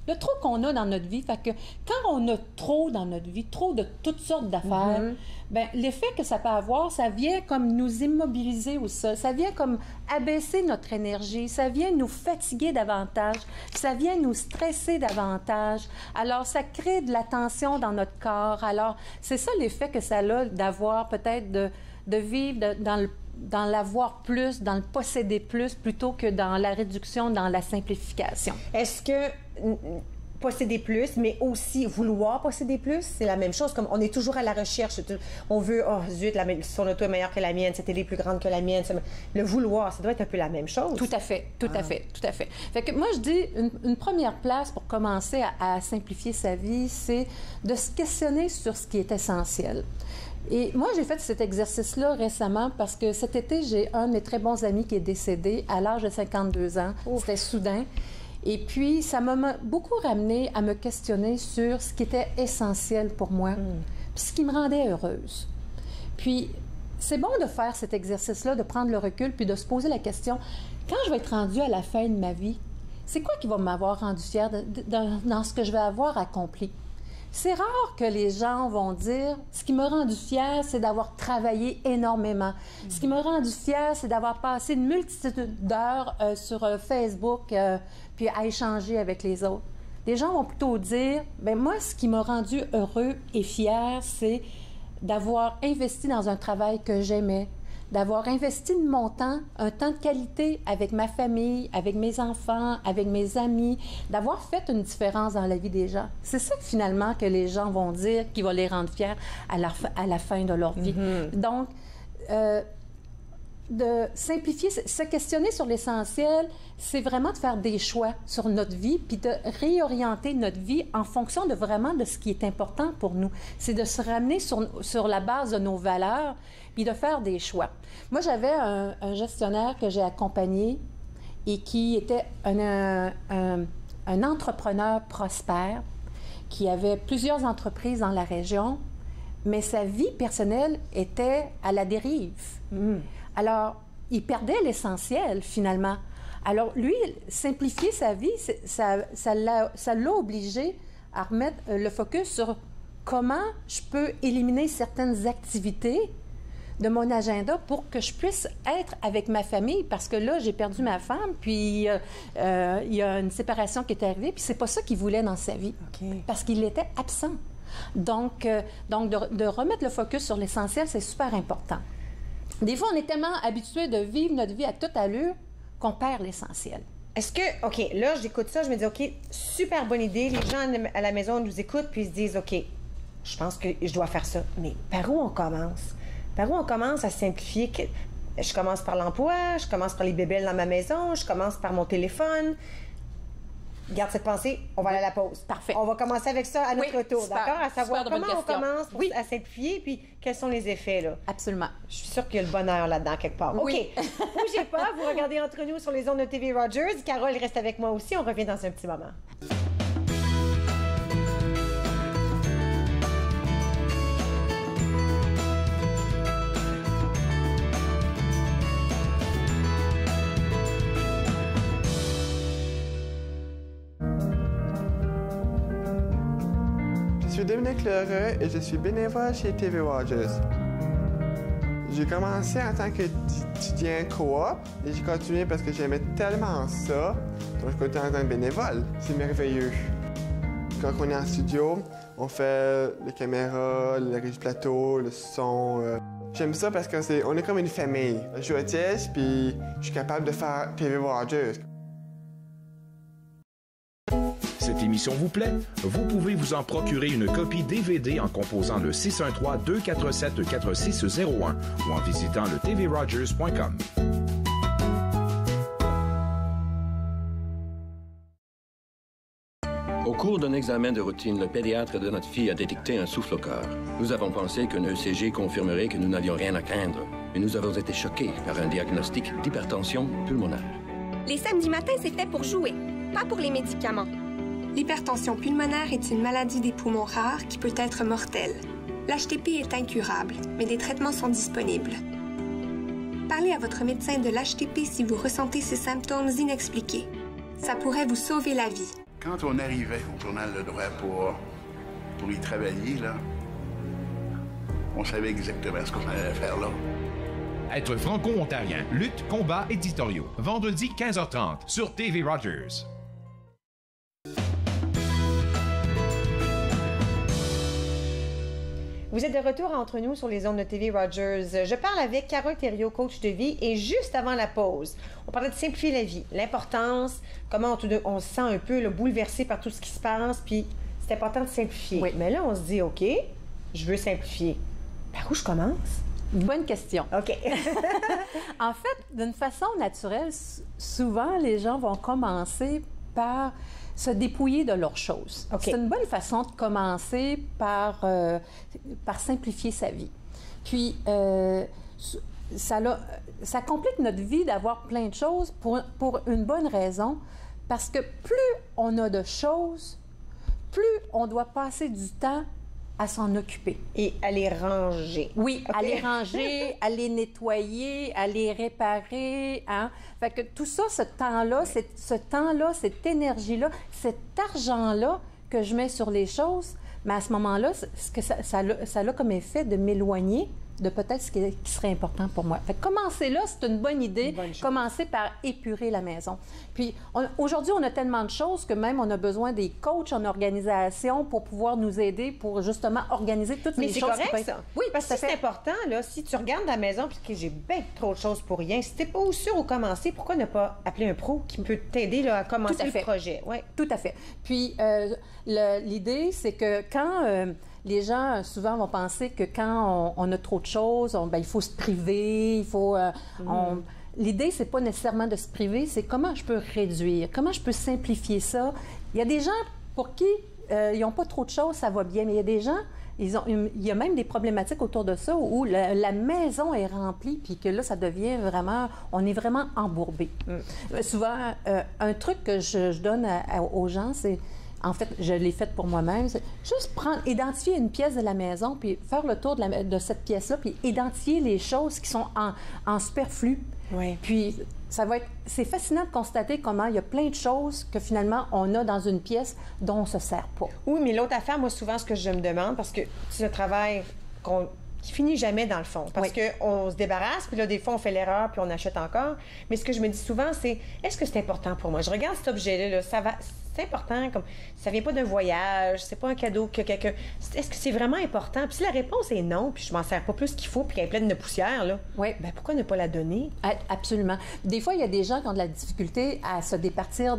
Le trop qu'on a dans notre vie. Fait que quand on a trop dans notre vie, trop de toutes sortes d'affaires, ben, l'effet que ça peut avoir, ça vient comme nous immobiliser au sol. Ça vient comme abaisser notre énergie. Ça vient nous fatiguer davantage. Ça vient nous stresser davantage. Alors, ça crée de la tension dans notre corps. Alors, c'est ça l'effet que ça a d'avoir peut-être de vivre dans l'avoir plus, dans le posséder plus, plutôt que dans la réduction, dans la simplification. Est-ce que posséder plus, mais aussi vouloir posséder plus, c'est la même chose? Comme on est toujours à la recherche. On veut, oh zut, son auto est meilleure que la mienne, cette télé est plus grande que la mienne. Le vouloir, ça doit être un peu la même chose. Tout à fait, tout à fait. Fait que moi, je dis, une première place pour commencer à simplifier sa vie, c'est de se questionner sur ce qui est essentiel. Et moi, j'ai fait cet exercice-là récemment parce que cet été, j'ai un de mes très bons amis qui est décédé à l'âge de 52 ans. C'était soudain. Et puis, ça m'a beaucoup ramené à me questionner sur ce qui était essentiel pour moi, puis ce qui me rendait heureuse. Puis, c'est bon de faire cet exercice-là, de prendre le recul, puis de se poser la question, quand je vais être rendue à la fin de ma vie, c'est quoi qui va m'avoir rendue fière dans ce que je vais avoir accompli? C'est rare que les gens vont dire « Ce qui m'a rendu fière, c'est d'avoir travaillé énormément. Ce qui m'a rendu fière, c'est d'avoir passé une multitude d'heures sur Facebook puis à échanger avec les autres. » Les gens vont plutôt dire « Bien, moi, ce qui m'a rendu heureux et fier, c'est d'avoir investi dans un travail que j'aimais, d'avoir investi de mon temps, un temps de qualité avec ma famille, avec mes enfants, avec mes amis, d'avoir fait une différence dans la vie des gens. » C'est ça, finalement, que les gens vont dire qui va les rendre fiers à la fin de leur vie. Donc, de simplifier, se questionner sur l'essentiel, c'est vraiment de faire des choix sur notre vie, puis de réorienter notre vie en fonction de vraiment de ce qui est important pour nous. C'est de se ramener sur la base de nos valeurs, puis de faire des choix. Moi, j'avais un gestionnaire que j'ai accompagné et qui était un entrepreneur prospère, qui avait plusieurs entreprises dans la région, mais sa vie personnelle était à la dérive. Alors, il perdait l'essentiel, finalement. Alors, lui, simplifier sa vie, ça l'a obligé à remettre le focus sur comment je peux éliminer certaines activités de mon agenda pour que je puisse être avec ma famille, parce que là, j'ai perdu ma femme, puis il y a une séparation qui est arrivée, puis c'est pas ça qu'il voulait dans sa vie, parce qu'il était absent. Donc de remettre le focus sur l'essentiel, c'est super important. Des fois, on est tellement habitué de vivre notre vie à toute allure qu'on perd l'essentiel. Est-ce que, OK, là, j'écoute ça, je me dis, OK, super bonne idée, les gens à la maison nous écoutent, puis ils se disent, OK, je pense que je dois faire ça, mais par où on commence? Par où on commence à simplifier? Je commence par l'emploi, je commence par les bébelles dans ma maison, je commence par mon téléphone. Garde cette pensée, on va aller à la pause. Parfait. On va commencez avec ça à notre retour, super, d'accord? À savoir super comment on commence à simplifier, puis quels sont les effets, là. Absolument. Je suis sûre qu'il y a le bonheur là-dedans, quelque part. Oui. OK. Bougez pas, vous regardez Entre nous sur les ondes de TV Rogers. Carole reste avec moi aussi, on revient dans un petit moment. Je suis Dominique Lheureux et je suis bénévole chez TV Rogers. J'ai commencé en tant qu'étudiant coop et j'ai continué parce que j'aimais tellement ça. Donc, je continue en tant que bénévole. C'est merveilleux. Quand on est en studio, on fait les caméras, le régie plateau, le son. J'aime ça parce qu'on est comme une famille. Je suis autiste puis je suis capable de faire TV Rogers. Cette émission vous plaît? Vous pouvez vous en procurer une copie DVD en composant le 613-247-4601 ou en visitant le tvrogers.com. Au cours d'un examen de routine, le pédiatre de notre fille a détecté un souffle au cœur. Nous avons pensé qu'un ECG confirmerait que nous n'avions rien à craindre. Mais nous avons été choqués par un diagnostic d'hypertension pulmonaire. Les samedis matins, c'est fait pour jouer, pas pour les médicaments. L'hypertension pulmonaire est une maladie des poumons rares qui peut être mortelle. L'HTP est incurable, mais des traitements sont disponibles. Parlez à votre médecin de l'HTP si vous ressentez ces symptômes inexpliqués. Ça pourrait vous sauver la vie. Quand on arrivait au Journal Le Droit pour y travailler, là, on savait exactement ce qu'on allait faire là. Être franco-ontarien, lutte, combat, éditoriaux. Vendredi 15h30 sur TV Rogers. Vous êtes de retour Entre nous sur les ondes de TV Rogers. Je parle avec Carole Thériault, coach de vie, et juste avant la pause, on parlait de simplifier la vie, l'importance, comment on se sent un peu bouleversé par tout ce qui se passe, puis c'est important de simplifier. Oui. Mais là, on se dit, OK, je veux simplifier. Par où je commence? Bonne question. OK. En fait, d'une façon naturelle, souvent, les gens vont commencer par se dépouiller de leurs choses. Okay. C'est une bonne façon de commencer par simplifier sa vie. Puis, ça complique notre vie d'avoir plein de choses pour une bonne raison, parce que plus on a de choses, plus on doit passer du temps à s'en occuper. Et à les ranger. Oui, okay. À les ranger, à les nettoyer, à les réparer. Hein? Fait que tout ça, ce temps-là, cette énergie-là, cet argent-là que je mets sur les choses, mais à ce moment-là, ça a comme effet de m'éloigner de peut-être ce qui serait important pour moi. Fait que commencer là, c'est une bonne idée. Commencer par épurer la maison. Puis aujourd'hui, on a tellement de choses que même on a besoin des coachs en organisation pour pouvoir nous aider pour justement organiser toutes les choses. Mais c'est correct, ça. Oui, parce que c'est important, là, si tu regardes la maison puis que j'ai bien trop de choses pour rien, si t'es pas sûr où commencer, pourquoi ne pas appeler un pro qui peut t'aider à commencer le projet? Ouais. Tout à fait. Puis l'idée, c'est que quand... les gens, souvent, vont penser que quand on a trop de choses, il faut se priver, il faut... L'idée, c'est pas nécessairement de se priver, c'est comment je peux réduire, comment je peux simplifier ça. Il y a des gens pour qui ils n'ont pas trop de choses, ça va bien, mais il y a des gens, il y a même des problématiques autour de ça où la maison est remplie, puis que là, ça devient vraiment... On est vraiment embourbé. Souvent, un truc que je donne aux gens, c'est... en fait, je l'ai faite pour moi-même. C'est juste identifier une pièce de la maison, puis faire le tour de cette pièce-là, puis identifier les choses qui sont en superflu. Oui. Puis, c'est fascinant de constater comment il y a plein de choses que finalement, on a dans une pièce dont on ne se sert pas. Oui, mais l'autre affaire, moi, souvent, ce que je me demande, parce que c'est un travail qui finit jamais dans le fond. Parce qu'on se débarrasse, puis là, des fois, on fait l'erreur, puis on achète encore. Mais ce que je me dis souvent, c'est, est-ce que c'est important pour moi? Je regarde cet objet-là, là, ça va... C'est important, comme ça vient pas d'un voyage, c'est pas un cadeau que quelqu'un... Est-ce que c'est vraiment important? Puis si la réponse est non, puis je m'en sers pas plus qu'il faut, puis qu'elle est pleine de poussière, là, ben pourquoi ne pas la donner? Absolument. Des fois, il y a des gens qui ont de la difficulté à se départir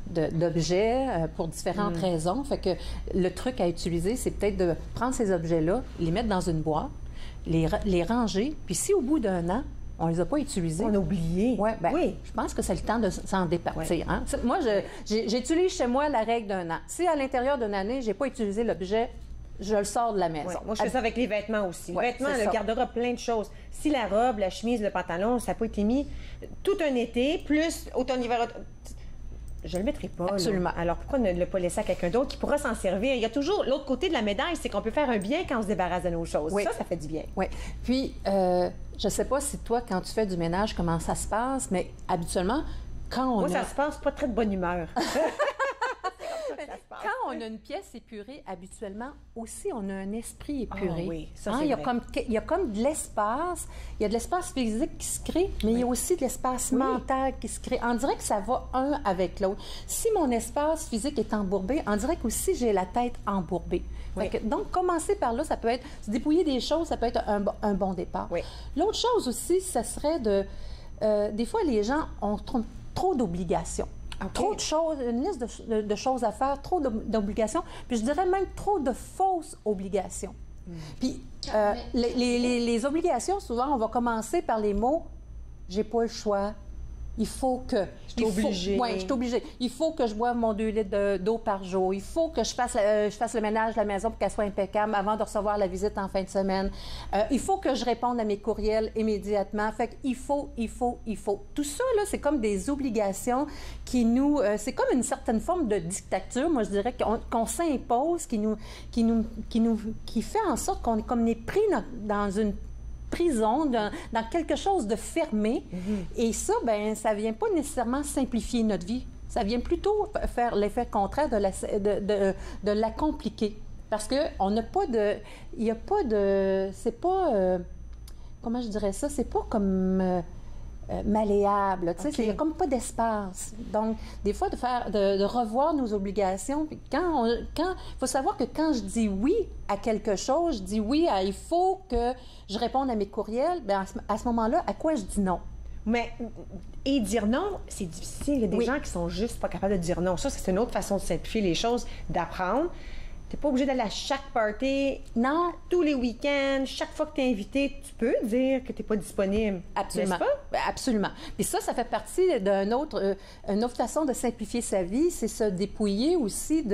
d'objets pour différentes raisons. Fait que le truc à utiliser, c'est peut-être de prendre ces objets-là, les mettre dans une boîte, les ranger, puis si au bout d'un an, on ne les a pas utilisés. On a oublié. Ouais, oui. Je pense que c'est le temps de s'en départir. Hein? Moi, j'utilise chez moi la règle d'un an. Si à l'intérieur d'une année, je n'ai pas utilisé l'objet, je le sors de la maison. Ouais. Moi, je fais ça avec les vêtements aussi. Les vêtements, le garde-robe, plein de choses. Si la robe, la chemise, le pantalon, ça n'a pas été mis tout un été, plus automne-hiver... Je ne le mettrai pas. Absolument. Là. Alors, pourquoi ne le pas laisser à quelqu'un d'autre qui pourra s'en servir? Il y a toujours l'autre côté de la médaille, c'est qu'on peut faire un bien quand on se débarrasse de nos choses. Oui. Ça fait du bien. Oui. Puis, je ne sais pas si toi, quand tu fais du ménage, comment ça se passe, mais habituellement, quand on ça se passe pas très de bonne humeur. Quand on a une pièce épurée, habituellement, aussi, on a un esprit épuré. Ah oui, ça, hein? c'est Il y a vrai. comme de l'espace. Il y a de l'espace physique qui se crée, mais il y a aussi de l'espace mental qui se crée. On dirait que ça va un avec l'autre. Si mon espace physique est embourbé, on dirait qu'aussi j'ai la tête embourbée. Oui. Donc, commencer par là, ça peut être... Se dépouiller des choses, ça peut être un bon départ. Oui. L'autre chose aussi, ça serait de... des fois, les gens ont trop d'obligations. Okay. Trop de choses, une liste de choses à faire, trop d'obligations, puis je dirais même trop de fausses obligations. Puis les obligations, souvent, on va commencer par les mots « j'ai pas le choix »,« il faut que ». Je suis obligée. Oui, je suis obligée. Il faut que je boive mon 2 litres d'eau par jour. Il faut que je fasse le ménage de la maison pour qu'elle soit impeccable avant de recevoir la visite en fin de semaine. Il faut que je réponde à mes courriels immédiatement. Fait qu'il faut. Tout ça, là, c'est comme des obligations qui nous... c'est comme une certaine forme de dictature, moi, je dirais, qu'on s'impose, qui fait en sorte qu'on est comme pris dans une prison, dans quelque chose de fermé. Et ça, ben, ça vient pas nécessairement simplifier notre vie. Ça vient plutôt faire l'effet contraire de la compliquer. Parce qu'on n'a pas de... Il n'y a pas de... C'est pas... comment je dirais ça? C'est pas comme... malléable. Tu sais, il n'y a comme pas d'espace. Donc, des fois, de revoir nos obligations. Puis il faut savoir que quand je dis oui à quelque chose, je dis oui à il faut que je réponde à mes courriels, bien, à ce moment-là, à quoi je dis non? Et dire non, c'est difficile. Il y a des gens qui sont juste pas capables de dire non. Ça, c'est une autre façon de simplifier les choses, d'apprendre. Tu n'es pas obligé d'aller à chaque party. Non. Tous les week-ends, chaque fois que tu es invité, tu peux dire que tu n'es pas disponible. Absolument. N'est-ce pas? Bien, absolument. Puis ça fait partie d'une autre façon de simplifier sa vie, c'est se dépouiller aussi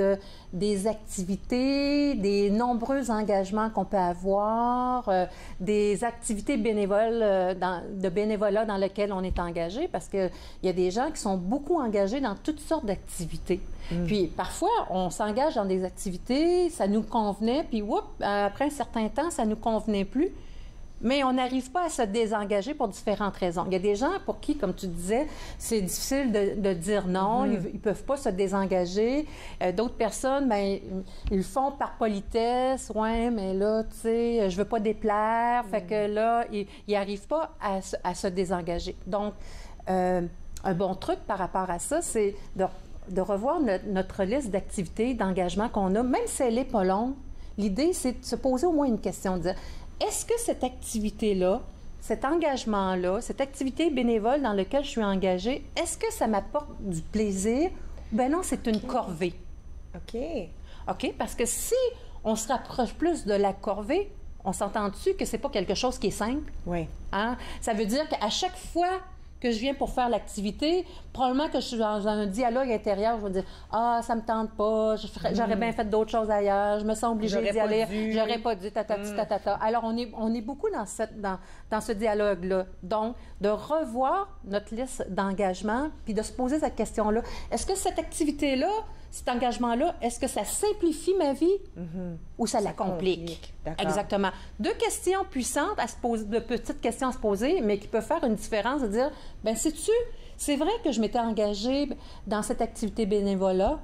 des activités, des nombreux engagements qu'on peut avoir, des activités bénévoles, de bénévolat dans lesquelles on est engagé, parce qu'il y a des gens qui sont beaucoup engagés dans toutes sortes d'activités. Puis parfois, on s'engage dans des activités, ça nous convenait, puis après un certain temps, ça nous convenait plus. Mais on n'arrive pas à se désengager pour différentes raisons. Il y a des gens pour qui, comme tu disais, c'est difficile de dire non, ils ne peuvent pas se désengager. D'autres personnes, bien, ils le font par politesse. Ouais, mais là, tu sais, je veux pas déplaire. Fait que là, ils n'arrivent pas à se désengager. Donc, un bon truc par rapport à ça, c'est de revoir notre liste d'activités, d'engagements qu'on a, même si elle n'est pas longue. L'idée, c'est de se poser au moins une question, de dire, est-ce que cette activité-là, cet engagement-là, cette activité bénévole dans laquelle je suis engagée, est-ce que ça m'apporte du plaisir? Ben non, c'est une corvée. OK? Parce que si on se rapproche plus de la corvée, on s'entend dessus que c'est pas quelque chose qui est simple? Oui. Hein? Ça veut dire qu'à chaque fois que je viens pour faire l'activité, probablement que je suis dans un dialogue intérieur, je vais dire « Ah, ça me tente pas, j'aurais bien fait d'autres choses ailleurs, je me sens obligée d'y aller, j'aurais pas dû, ta. » Alors, on est beaucoup dans ce dialogue-là. Donc, de revoir notre liste d'engagement, puis de se poser cette question-là. Est-ce que cette activité-là, cet engagement-là, est-ce que ça simplifie ma vie ou ça la complique? Exactement. 2 questions puissantes à se poser, de petites questions à se poser, mais qui peuvent faire une différence, de dire, bien, sais-tu, c'est vrai que je m'étais engagée dans cette activité bénévole-là,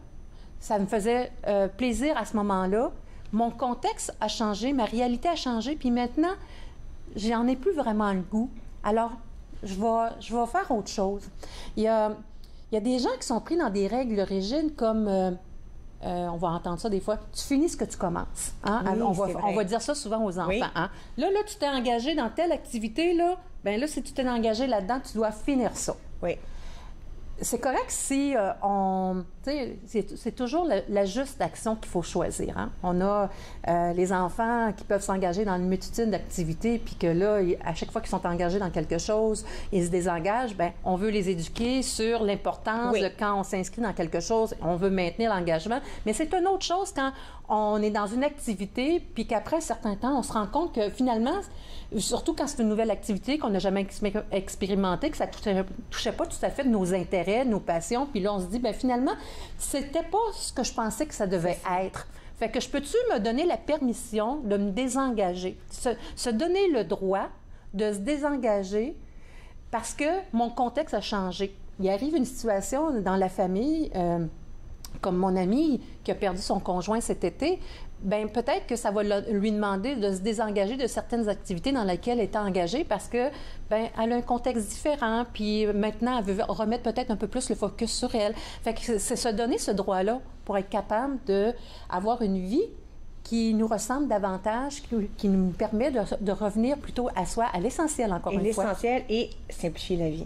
ça me faisait plaisir à ce moment-là, mon contexte a changé, ma réalité a changé, puis maintenant, j'en ai plus vraiment le goût. Alors, je vais faire autre chose. Il y a des gens qui sont pris dans des règles rigides comme, on va entendre ça des fois, tu finis ce que tu commences. Hein? Oui, on va dire ça souvent aux enfants. Oui. Hein? Là, tu t'es engagé dans telle activité, là, bien là, si tu t'es engagé là-dedans, tu dois finir ça. Oui. C'est correct si c'est toujours la juste action qu'il faut choisir. Hein? On a les enfants qui peuvent s'engager dans une multitude d'activités, puis que là, à chaque fois qu'ils sont engagés dans quelque chose, ils se désengagent. Bien, on veut les éduquer sur l'importance de quand on s'inscrit dans quelque chose, on veut maintenir l'engagement. Mais c'est une autre chose quand on est dans une activité, puis qu'après un certain temps, on se rend compte que finalement, surtout quand c'est une nouvelle activité qu'on n'a jamais expérimentée, que ça ne touchait pas tout à fait nos intérêts, nos passions, puis là, on se dit, bien finalement, c'était pas ce que je pensais que ça devait être. Fait que peux-tu me donner la permission de me désengager? Se donner le droit de se désengager parce que mon contexte a changé. Il arrive une situation dans la famille, comme mon ami qui a perdu son conjoint cet été, bien, peut-être que ça va lui demander de se désengager de certaines activités dans lesquelles elle était engagée parce que, bien, elle a un contexte différent, puis maintenant, elle veut remettre peut-être un peu plus le focus sur elle. Fait que c'est se donner ce droit-là pour être capable d'avoir une vie qui nous ressemble davantage, qui nous permet de revenir plutôt à soi, à l'essentiel, encore une fois. L'essentiel et simplifier la vie.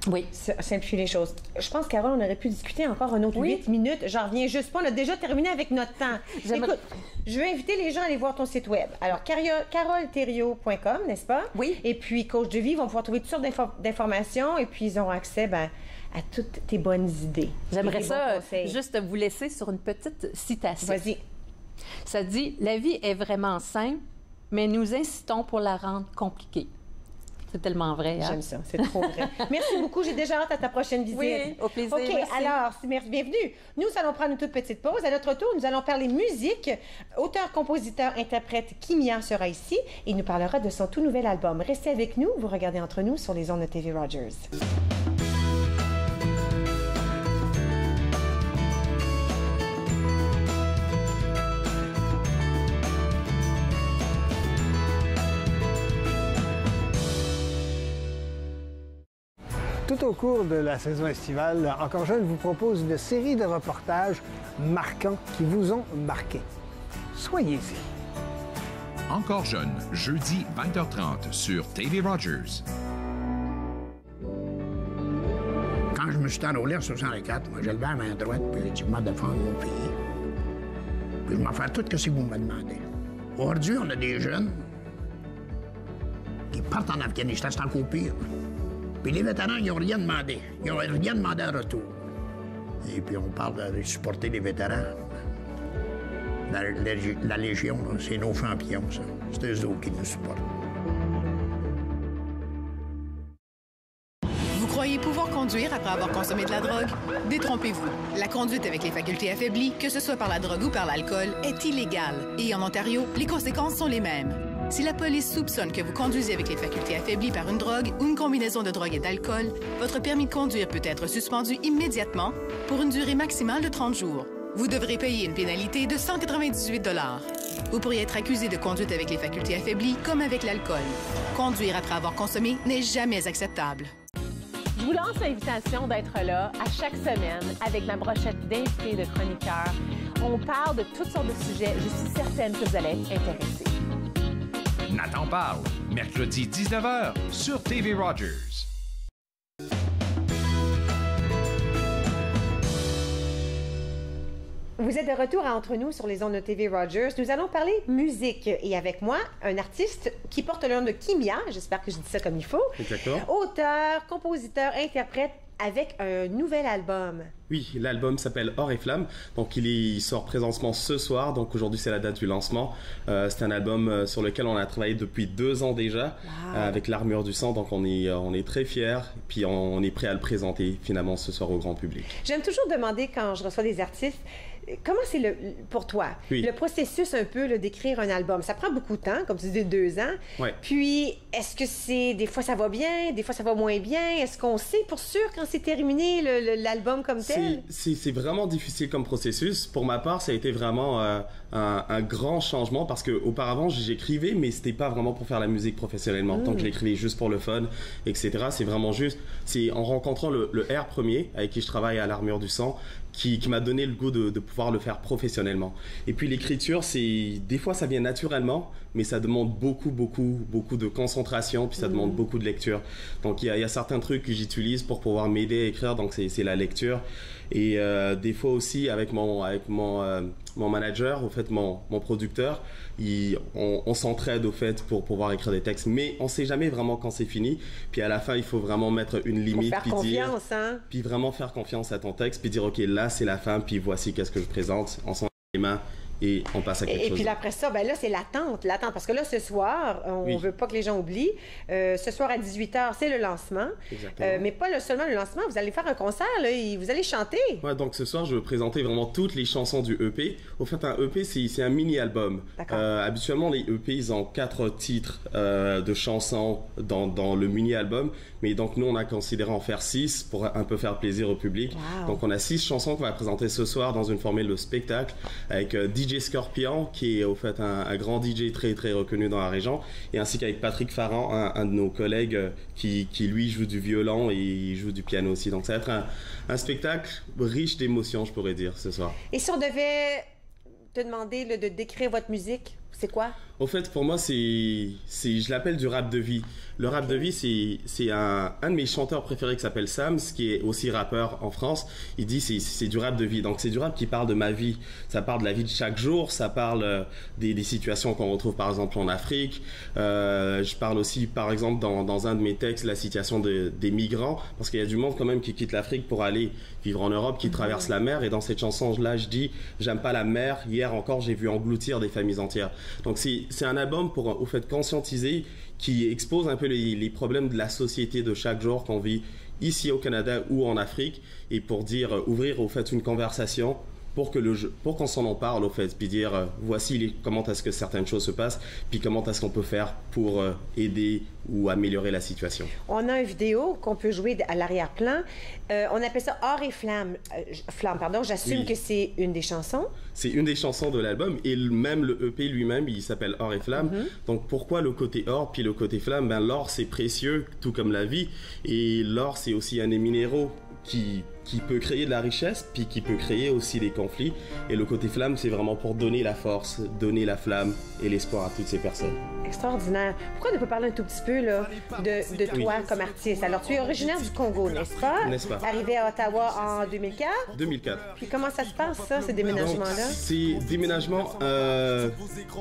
Oui. Simplifier les choses. Je pense, Carole, on aurait pu discuter encore un autre 8 minutes. J'en reviens juste pas. On a déjà terminé avec notre temps. Écoute, je veux inviter les gens à aller voir ton site web. Alors, caroltheriault.com, n'est-ce pas? Oui. Et puis, Coach de vie, ils vont pouvoir trouver toutes sortes d'informations et puis ils auront accès, à toutes tes bonnes idées. J'aimerais ça juste vous laisser sur une petite citation. Vas-y. Ça dit, la vie est vraiment simple, mais nous incitons pour la rendre compliquée. C'est tellement vrai. Hein? J'aime ça, c'est trop vrai. Merci beaucoup, j'ai déjà hâte à ta prochaine visite. Oui, au plaisir. OK, merci. Alors, bienvenue. Nous allons prendre une toute petite pause. À notre tour, nous allons parler musique. Auteur, compositeur, interprète Kimia sera ici et il nous parlera de son tout nouvel album. Restez avec nous, vous regardez Entre nous sur les ondes de TV Rogers. Tout au cours de la saison estivale, Encore jeune vous propose une série de reportages marquants qui vous ont marqué. Soyez-y. Encore jeune, jeudi 20h30 sur TV Rogers. Quand je me suis enrôlé en 64, moi, j'ai levé la main droite puis j'ai dit, je vais défendre mon pays. Puis je vais faire tout ce que vous me demandez. Aujourd'hui, on a des jeunes qui partent en Afghanistan, c'est encore pire. Puis les vétérans, ils n'ont rien demandé. Ils n'ont rien demandé en retour. Et puis on parle de supporter les vétérans. La Légion, c'est nos champions, ça. C'est eux autres qui nous supportent. Vous croyez pouvoir conduire après avoir consommé de la drogue? Détrompez-vous. La conduite avec les facultés affaiblies, que ce soit par la drogue ou par l'alcool, est illégale. Et en Ontario, les conséquences sont les mêmes. Si la police soupçonne que vous conduisez avec les facultés affaiblies par une drogue ou une combinaison de drogue et d'alcool, votre permis de conduire peut être suspendu immédiatement pour une durée maximale de 30 jours. Vous devrez payer une pénalité de 198 $. Vous pourriez être accusé de conduite avec les facultés affaiblies comme avec l'alcool. Conduire après avoir consommé n'est jamais acceptable. Je vous lance l'invitation d'être là à chaque semaine avec ma brochette d'invités de chroniqueurs. On parle de toutes sortes de sujets. Je suis certaine que vous allez être intéressés. Nathan parle, mercredi 19h sur TV Rogers. Vous êtes de retour à Entre nous sur les ondes de TV Rogers. Nous allons parler musique. Et avec moi, un artiste qui porte le nom de Kimia. J'espère que je dis ça comme il faut. Exactement. Auteur, compositeur, interprète avec un nouvel album. Oui, l'album s'appelle Or et Flamme, donc il sort présentement ce soir, donc aujourd'hui c'est la date du lancement. C'est un album sur lequel on a travaillé depuis 2 ans déjà, avec l'Armure du Sang, donc on est très fiers, puis on est prêt à le présenter finalement ce soir au grand public. J'aime toujours demander quand je reçois des artistes, comment c'est pour toi, le processus un peu d'écrire un album? Ça prend beaucoup de temps, comme tu dis, 2 ans. Ouais. Puis, est-ce que des fois ça va bien, des fois ça va moins bien? Est-ce qu'on sait pour sûr quand c'est terminé l'album comme tel? C'est vraiment difficile comme processus. Pour ma part, ça a été vraiment un grand changement parce qu'auparavant, j'écrivais, mais c'était pas vraiment pour faire la musique professionnellement. Donc, je l'écrivais juste pour le fun, etc. C'est vraiment juste, c'est en rencontrant le R premier, avec qui je travaille à l'Armure du Sang, qui m'a donné le goût de pouvoir le faire professionnellement. Et puis l'écriture, des fois ça vient naturellement, mais ça demande beaucoup de concentration, puis ça demande beaucoup de lecture. Donc il y a certains trucs que j'utilise pour pouvoir m'aider à écrire, donc c'est la lecture. Et des fois aussi avec mon manager, au fait mon producteur, on s'entraide au fait pour pouvoir écrire des textes, mais on sait jamais vraiment quand c'est fini. Puis à la fin, il faut vraiment mettre une limite, faire confiance, puis vraiment faire confiance à ton texte, puis dire ok, là c'est la fin, puis voici qu'est-ce que je présente, on s'en les mains. Et on passe à quelque chose. Et puis après ça, ben là, c'est l'attente. Parce que là, ce soir, on ne veut pas que les gens oublient, ce soir à 18h, c'est le lancement. Mais pas seulement le lancement, vous allez faire un concert, là, et vous allez chanter. Ouais, donc ce soir, je veux présenter vraiment toutes les chansons du EP. Au fait, un EP, c'est un mini-album. Habituellement, les EP, ils ont 4 titres de chansons dans le mini-album. Mais donc, nous, on a considéré en faire 6 pour un peu faire plaisir au public. Donc, on a 6 chansons qu'on va présenter ce soir dans une formule de spectacle avec DJ Scorpion, qui est au fait un grand DJ très très reconnu dans la région, et ainsi qu'avec Patrick Farran, un de nos collègues qui lui joue du violon et il joue du piano aussi. Donc ça va être un spectacle riche d'émotions, je pourrais dire, ce soir. Et si on devait te demander de décrire votre musique, c'est quoi? Au fait, pour moi, je l'appelle du rap de vie. Le rap de vie, c'est un de mes chanteurs préférés qui s'appelle Sams, qui est aussi rappeur en France. Il dit c'est du rap de vie. Donc, c'est du rap qui parle de ma vie. Ça parle de la vie de chaque jour. Ça parle des situations qu'on retrouve, par exemple, en Afrique. Je parle aussi, par exemple, dans un de mes textes, la situation des migrants. Parce qu'il y a du monde quand même qui quitte l'Afrique pour aller vivre en Europe, qui traverse la mer. Et dans cette chanson-là, je dis « J'aime pas la mer. Hier encore, j'ai vu engloutir des familles entières. » Donc, c'est un album pour, au fait, conscientiser, qui expose un peu les problèmes de la société de chaque jour qu'on vit ici au Canada ou en Afrique, et pour ouvrir, au fait, une conversation pour qu'on s'en en parle, au fait, puis dire voici comment est-ce que certaines choses se passent, puis comment est-ce qu'on peut faire pour aider ou améliorer la situation. On a une vidéo qu'on peut jouer à l'arrière-plan. On appelle ça Or et Flamme. J'assume que c'est une des chansons. C'est une des chansons de l'album, et même le EP lui-même, il s'appelle Or et Flamme. Donc pourquoi le côté or puis le côté flamme? Ben, l'or, c'est précieux, tout comme la vie, et l'or, c'est aussi un des minéraux qui peut créer de la richesse, puis qui peut créer aussi des conflits. Et le côté flamme, c'est vraiment pour donner la force, donner la flamme et l'espoir à toutes ces personnes. Extraordinaire. Pourquoi on peut parler un tout petit peu là, de toi comme artiste? Alors, tu es originaire du Congo, n'est-ce pas? N'est-ce pas? Arrivé à Ottawa en 2004? 2004. Puis comment ça se passe, ça, ce déménagement-là? C'est déménagement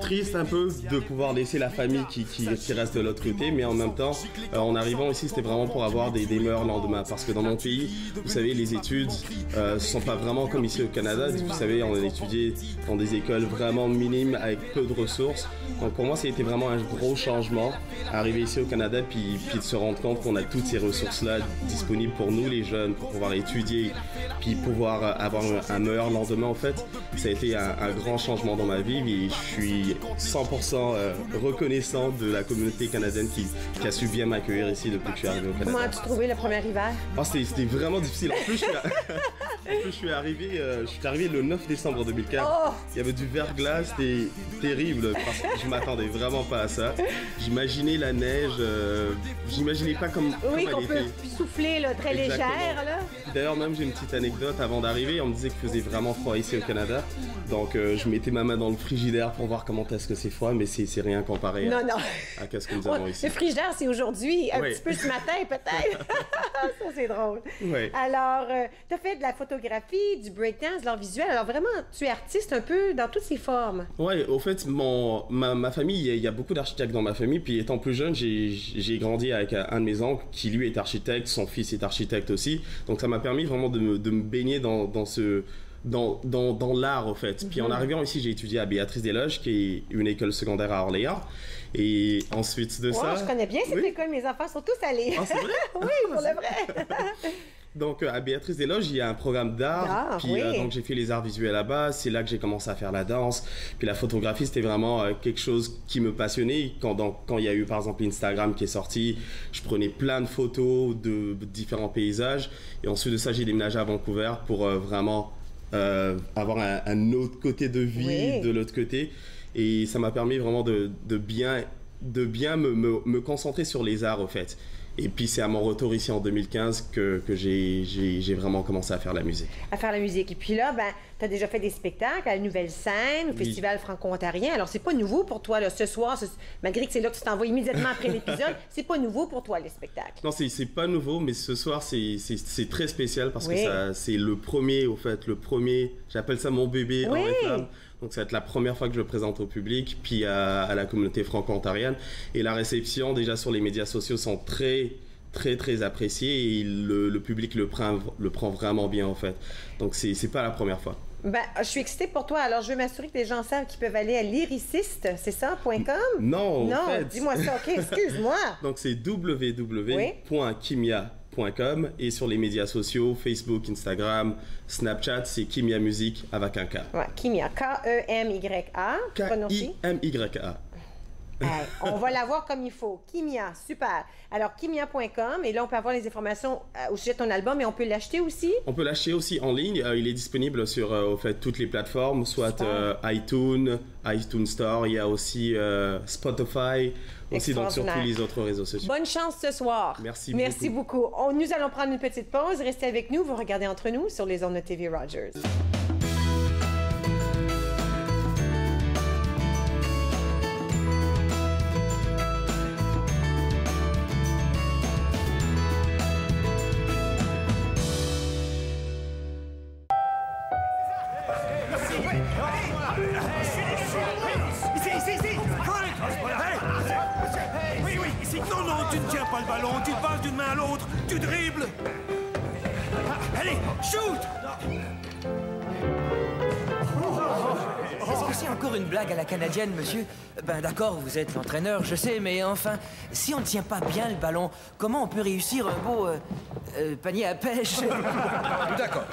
triste un peu de pouvoir laisser la famille qui reste de l'autre côté, mais en même temps, en arrivant ici, c'était vraiment pour avoir des meilleurs lendemains. Parce que dans mon pays, vous savez, les études ne sont pas vraiment comme ici au Canada. Vous savez, on a étudié dans des écoles vraiment minimes avec peu de ressources. Donc pour moi, ça a été vraiment un gros changement, arriver ici au Canada, puis de se rendre compte qu'on a toutes ces ressources-là disponibles pour nous, les jeunes, pour pouvoir étudier, puis pouvoir avoir un meilleur lendemain, en fait. Ça a été un grand changement dans ma vie, et je suis 100% reconnaissant de la communauté canadienne qui a su bien m'accueillir ici depuis que je suis arrivé au Canada. Comment as-tu trouvé le premier hiver? C'était vraiment difficile. En plus, je suis arrivé le 9 décembre 2004. Oh! Il y avait du verglas, c'était terrible, parce que je m'attendais vraiment pas à ça. J'imaginais la neige, j'imaginais pas comme oui, elle qu'on était. Peut souffler là, très légère. Là. D'ailleurs, même j'ai une petite anecdote. Avant d'arriver, on me disait qu'il faisait vraiment froid ici au Canada. Donc, je mettais ma main dans le frigidaire pour voir comment est-ce que c'est froid, mais c'est rien comparé à ce que nous avons ici. Le frigidaire, c'est aujourd'hui, un petit peu ce matin peut-être. Ça, c'est drôle. Ouais. Alors, tu as fait de la photographie chorégraphie, du breakdance, de l'art visuel. Alors vraiment, tu es artiste un peu dans toutes ses formes. Ouais, au fait, ma famille, il y a beaucoup d'architectes dans ma famille. Puis étant plus jeune, j'ai grandi avec un de mes oncles qui lui est architecte, son fils est architecte aussi. Donc ça m'a permis vraiment de me baigner dans l'art, au fait. Puis en arrivant ici, j'ai étudié à Béatrice-des-Loges, qui est une école secondaire à Orléans. Et ensuite de ça... Je connais bien cette école, mes enfants sont tous allés. Ah, c'est vrai? Oui, pour le vrai. Donc, à Béatrice-des-Loges, il y a un programme d'art. Puis, donc, j'ai fait les arts visuels là-bas. C'est là que j'ai commencé à faire la danse. Puis, la photographie, c'était vraiment quelque chose qui me passionnait. Quand il y a eu, par exemple, Instagram qui est sorti, je prenais plein de photos de différents paysages. Et ensuite de ça, j'ai déménagé à Vancouver pour vraiment avoir un autre côté de vie de l'autre côté. Et ça m'a permis vraiment de bien me concentrer sur les arts, au fait. Et puis, c'est à mon retour ici en 2015 que j'ai vraiment commencé à faire la musique. À faire la musique. Et puis là, ben, tu as déjà fait des spectacles à la Nouvelle Scène, au Festival franco-ontarien. Alors, c'est pas nouveau pour toi, là, ce soir, malgré que c'est là que tu t'en vas immédiatement après l'épisode, c'est pas nouveau pour toi, les spectacles? Non, c'est pas nouveau, mais ce soir, c'est très spécial parce que c'est le premier, au fait, j'appelle ça mon bébé en réclame. Donc, ça va être la première fois que je le présente au public, puis à la communauté franco-ontarienne. Et la réception, déjà sur les médias sociaux, sont très appréciées et le public le prend vraiment bien, en fait. Donc, c'est pas la première fois. Ben, je suis excitée pour toi. Alors, je veux m'assurer que les gens savent qu'ils peuvent aller à lyriciste, c'est ça, .com? Non, en fait. Dis-moi ça, OK, excuse-moi. Donc, c'est www.kimia.com et sur les médias sociaux, Facebook, Instagram, Snapchat, c'est Kimia Musique avec un K. Ouais, Kimia, K-E-M-Y-A. K-I-M-Y-A. On va l'avoir comme il faut. Kimia, super. Alors, kimia.com, et là, on peut avoir les informations au sujet de ton album, mais on peut l'acheter aussi? On peut l'acheter aussi en ligne. Il est disponible sur au fait, toutes les plateformes, soit iTunes Store, il y a aussi Spotify, aussi donc sur tous les autres réseaux sociaux. Bonne chance ce soir. Merci beaucoup. Nous allons prendre une petite pause. Restez avec nous. Vous regardez Entre nous sur les ondes de TV Rogers. Non, tu ne tiens pas le ballon, tu passes d'une main à l'autre, tu dribbles. Allez, shoot! Est-ce que c'est encore une blague à la canadienne, monsieur? Ben d'accord, vous êtes l'entraîneur, je sais, mais enfin, si on ne tient pas bien le ballon, comment on peut réussir un beau panier à pêche? D'accord.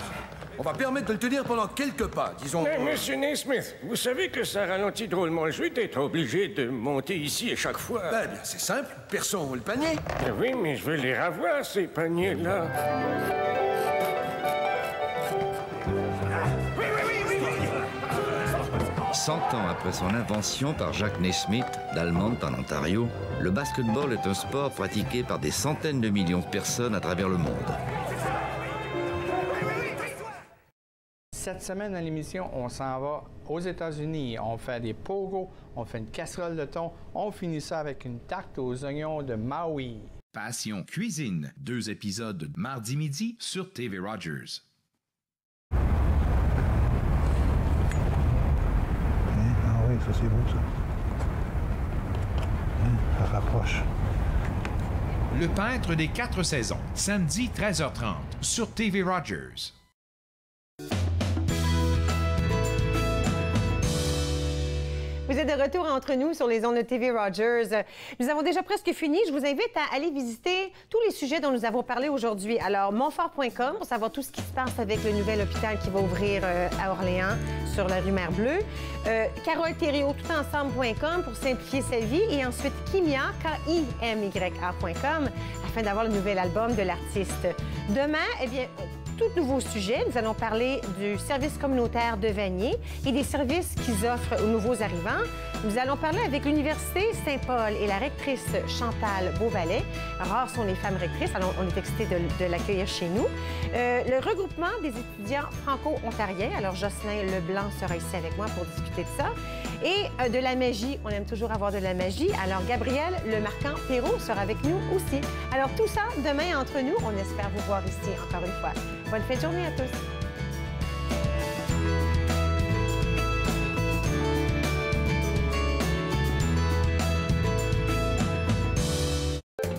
On va permettre de le tenir pendant quelques pas, disons... Mais, Monsieur Naismith, vous savez que ça ralentit drôlement le jeu d'être obligé de monter ici à chaque fois. Ben bien, c'est simple. Perçons le panier. Oui, mais je veux les revoir, ces paniers-là. Oui. 100 ans après son invention par Jacques Naismith d'Allemont en Ontario, le basketball est un sport pratiqué par des centaines de millions de personnes à travers le monde. Cette semaine à l'émission, on s'en va aux États-Unis. On fait des pogos, on fait une casserole de thon, on finit ça avec une tarte aux oignons de Maui. Passion cuisine, 2 épisodes mardi midi sur TV Rogers. Ah oui, ça c'est beau ça. Ça rapproche. Le peintre des 4 saisons, samedi 13h30 sur TV Rogers. Vous êtes de retour entre nous sur les ondes de TV Rogers. Nous avons déjà presque fini. Je vous invite à aller visiter tous les sujets dont nous avons parlé aujourd'hui. Alors, montfort.com pour savoir tout ce qui se passe avec le nouvel hôpital qui va ouvrir à Orléans sur la rue Mer-Bleue. Carole Thériault, toutensemble.com pour simplifier sa vie. Et ensuite, Kimia, K-I-M-Y-A.com afin d'avoir le nouvel album de l'artiste. Demain, eh bien, tout nouveau sujet. Nous allons parler du service communautaire de Vanier et des services qu'ils offrent aux nouveaux arrivants. Nous allons parler avec l'Université Saint-Paul et la rectrice Chantal Beauvalet. Rares sont les femmes rectrices, alors on est excités de l'accueillir chez nous. Le regroupement des étudiants franco-ontariens. Alors Jocelyn Leblanc sera ici avec moi pour discuter de ça. Et de la magie, on aime toujours avoir de la magie. Alors Gabriel Lemarquand-Perrault sera avec nous aussi. Alors tout ça, demain entre nous, on espère vous voir ici encore une fois. Bonne fin de journée à tous.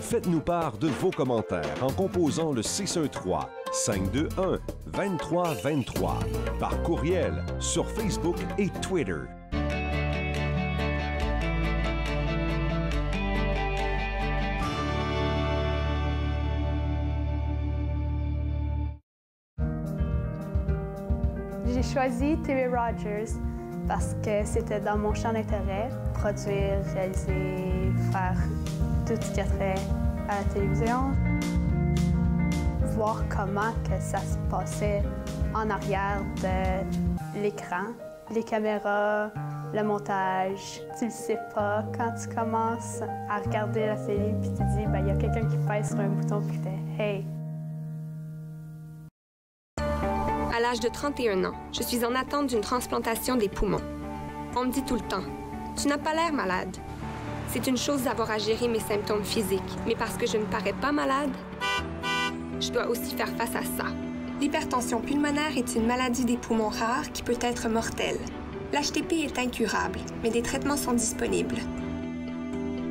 Faites-nous part de vos commentaires en composant le 613-521-2323 par courriel, sur Facebook et Twitter. J'ai choisi TV Rogers parce que c'était dans mon champ d'intérêt, produire, réaliser, faire tout ce qui a trait à la télévision. Voir comment que ça se passait en arrière de l'écran, les caméras, le montage. Tu le sais pas quand tu commences à regarder la télé puis tu te dis, ben, il y a quelqu'un qui pèse sur un bouton puis tu fais « Hey ». À l'âge de 31 ans, je suis en attente d'une transplantation des poumons. On me dit tout le temps, tu n'as pas l'air malade. C'est une chose d'avoir à gérer mes symptômes physiques, mais parce que je ne parais pas malade, je dois aussi faire face à ça. L'hypertension pulmonaire est une maladie des poumons rares qui peut être mortelle. L'HTP est incurable, mais des traitements sont disponibles.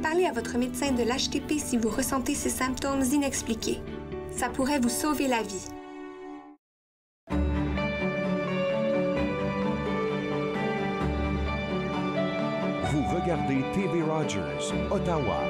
Parlez à votre médecin de l'HTP si vous ressentez ces symptômes inexpliqués. Ça pourrait vous sauver la vie. Vous regardez TV Rogers, Ottawa.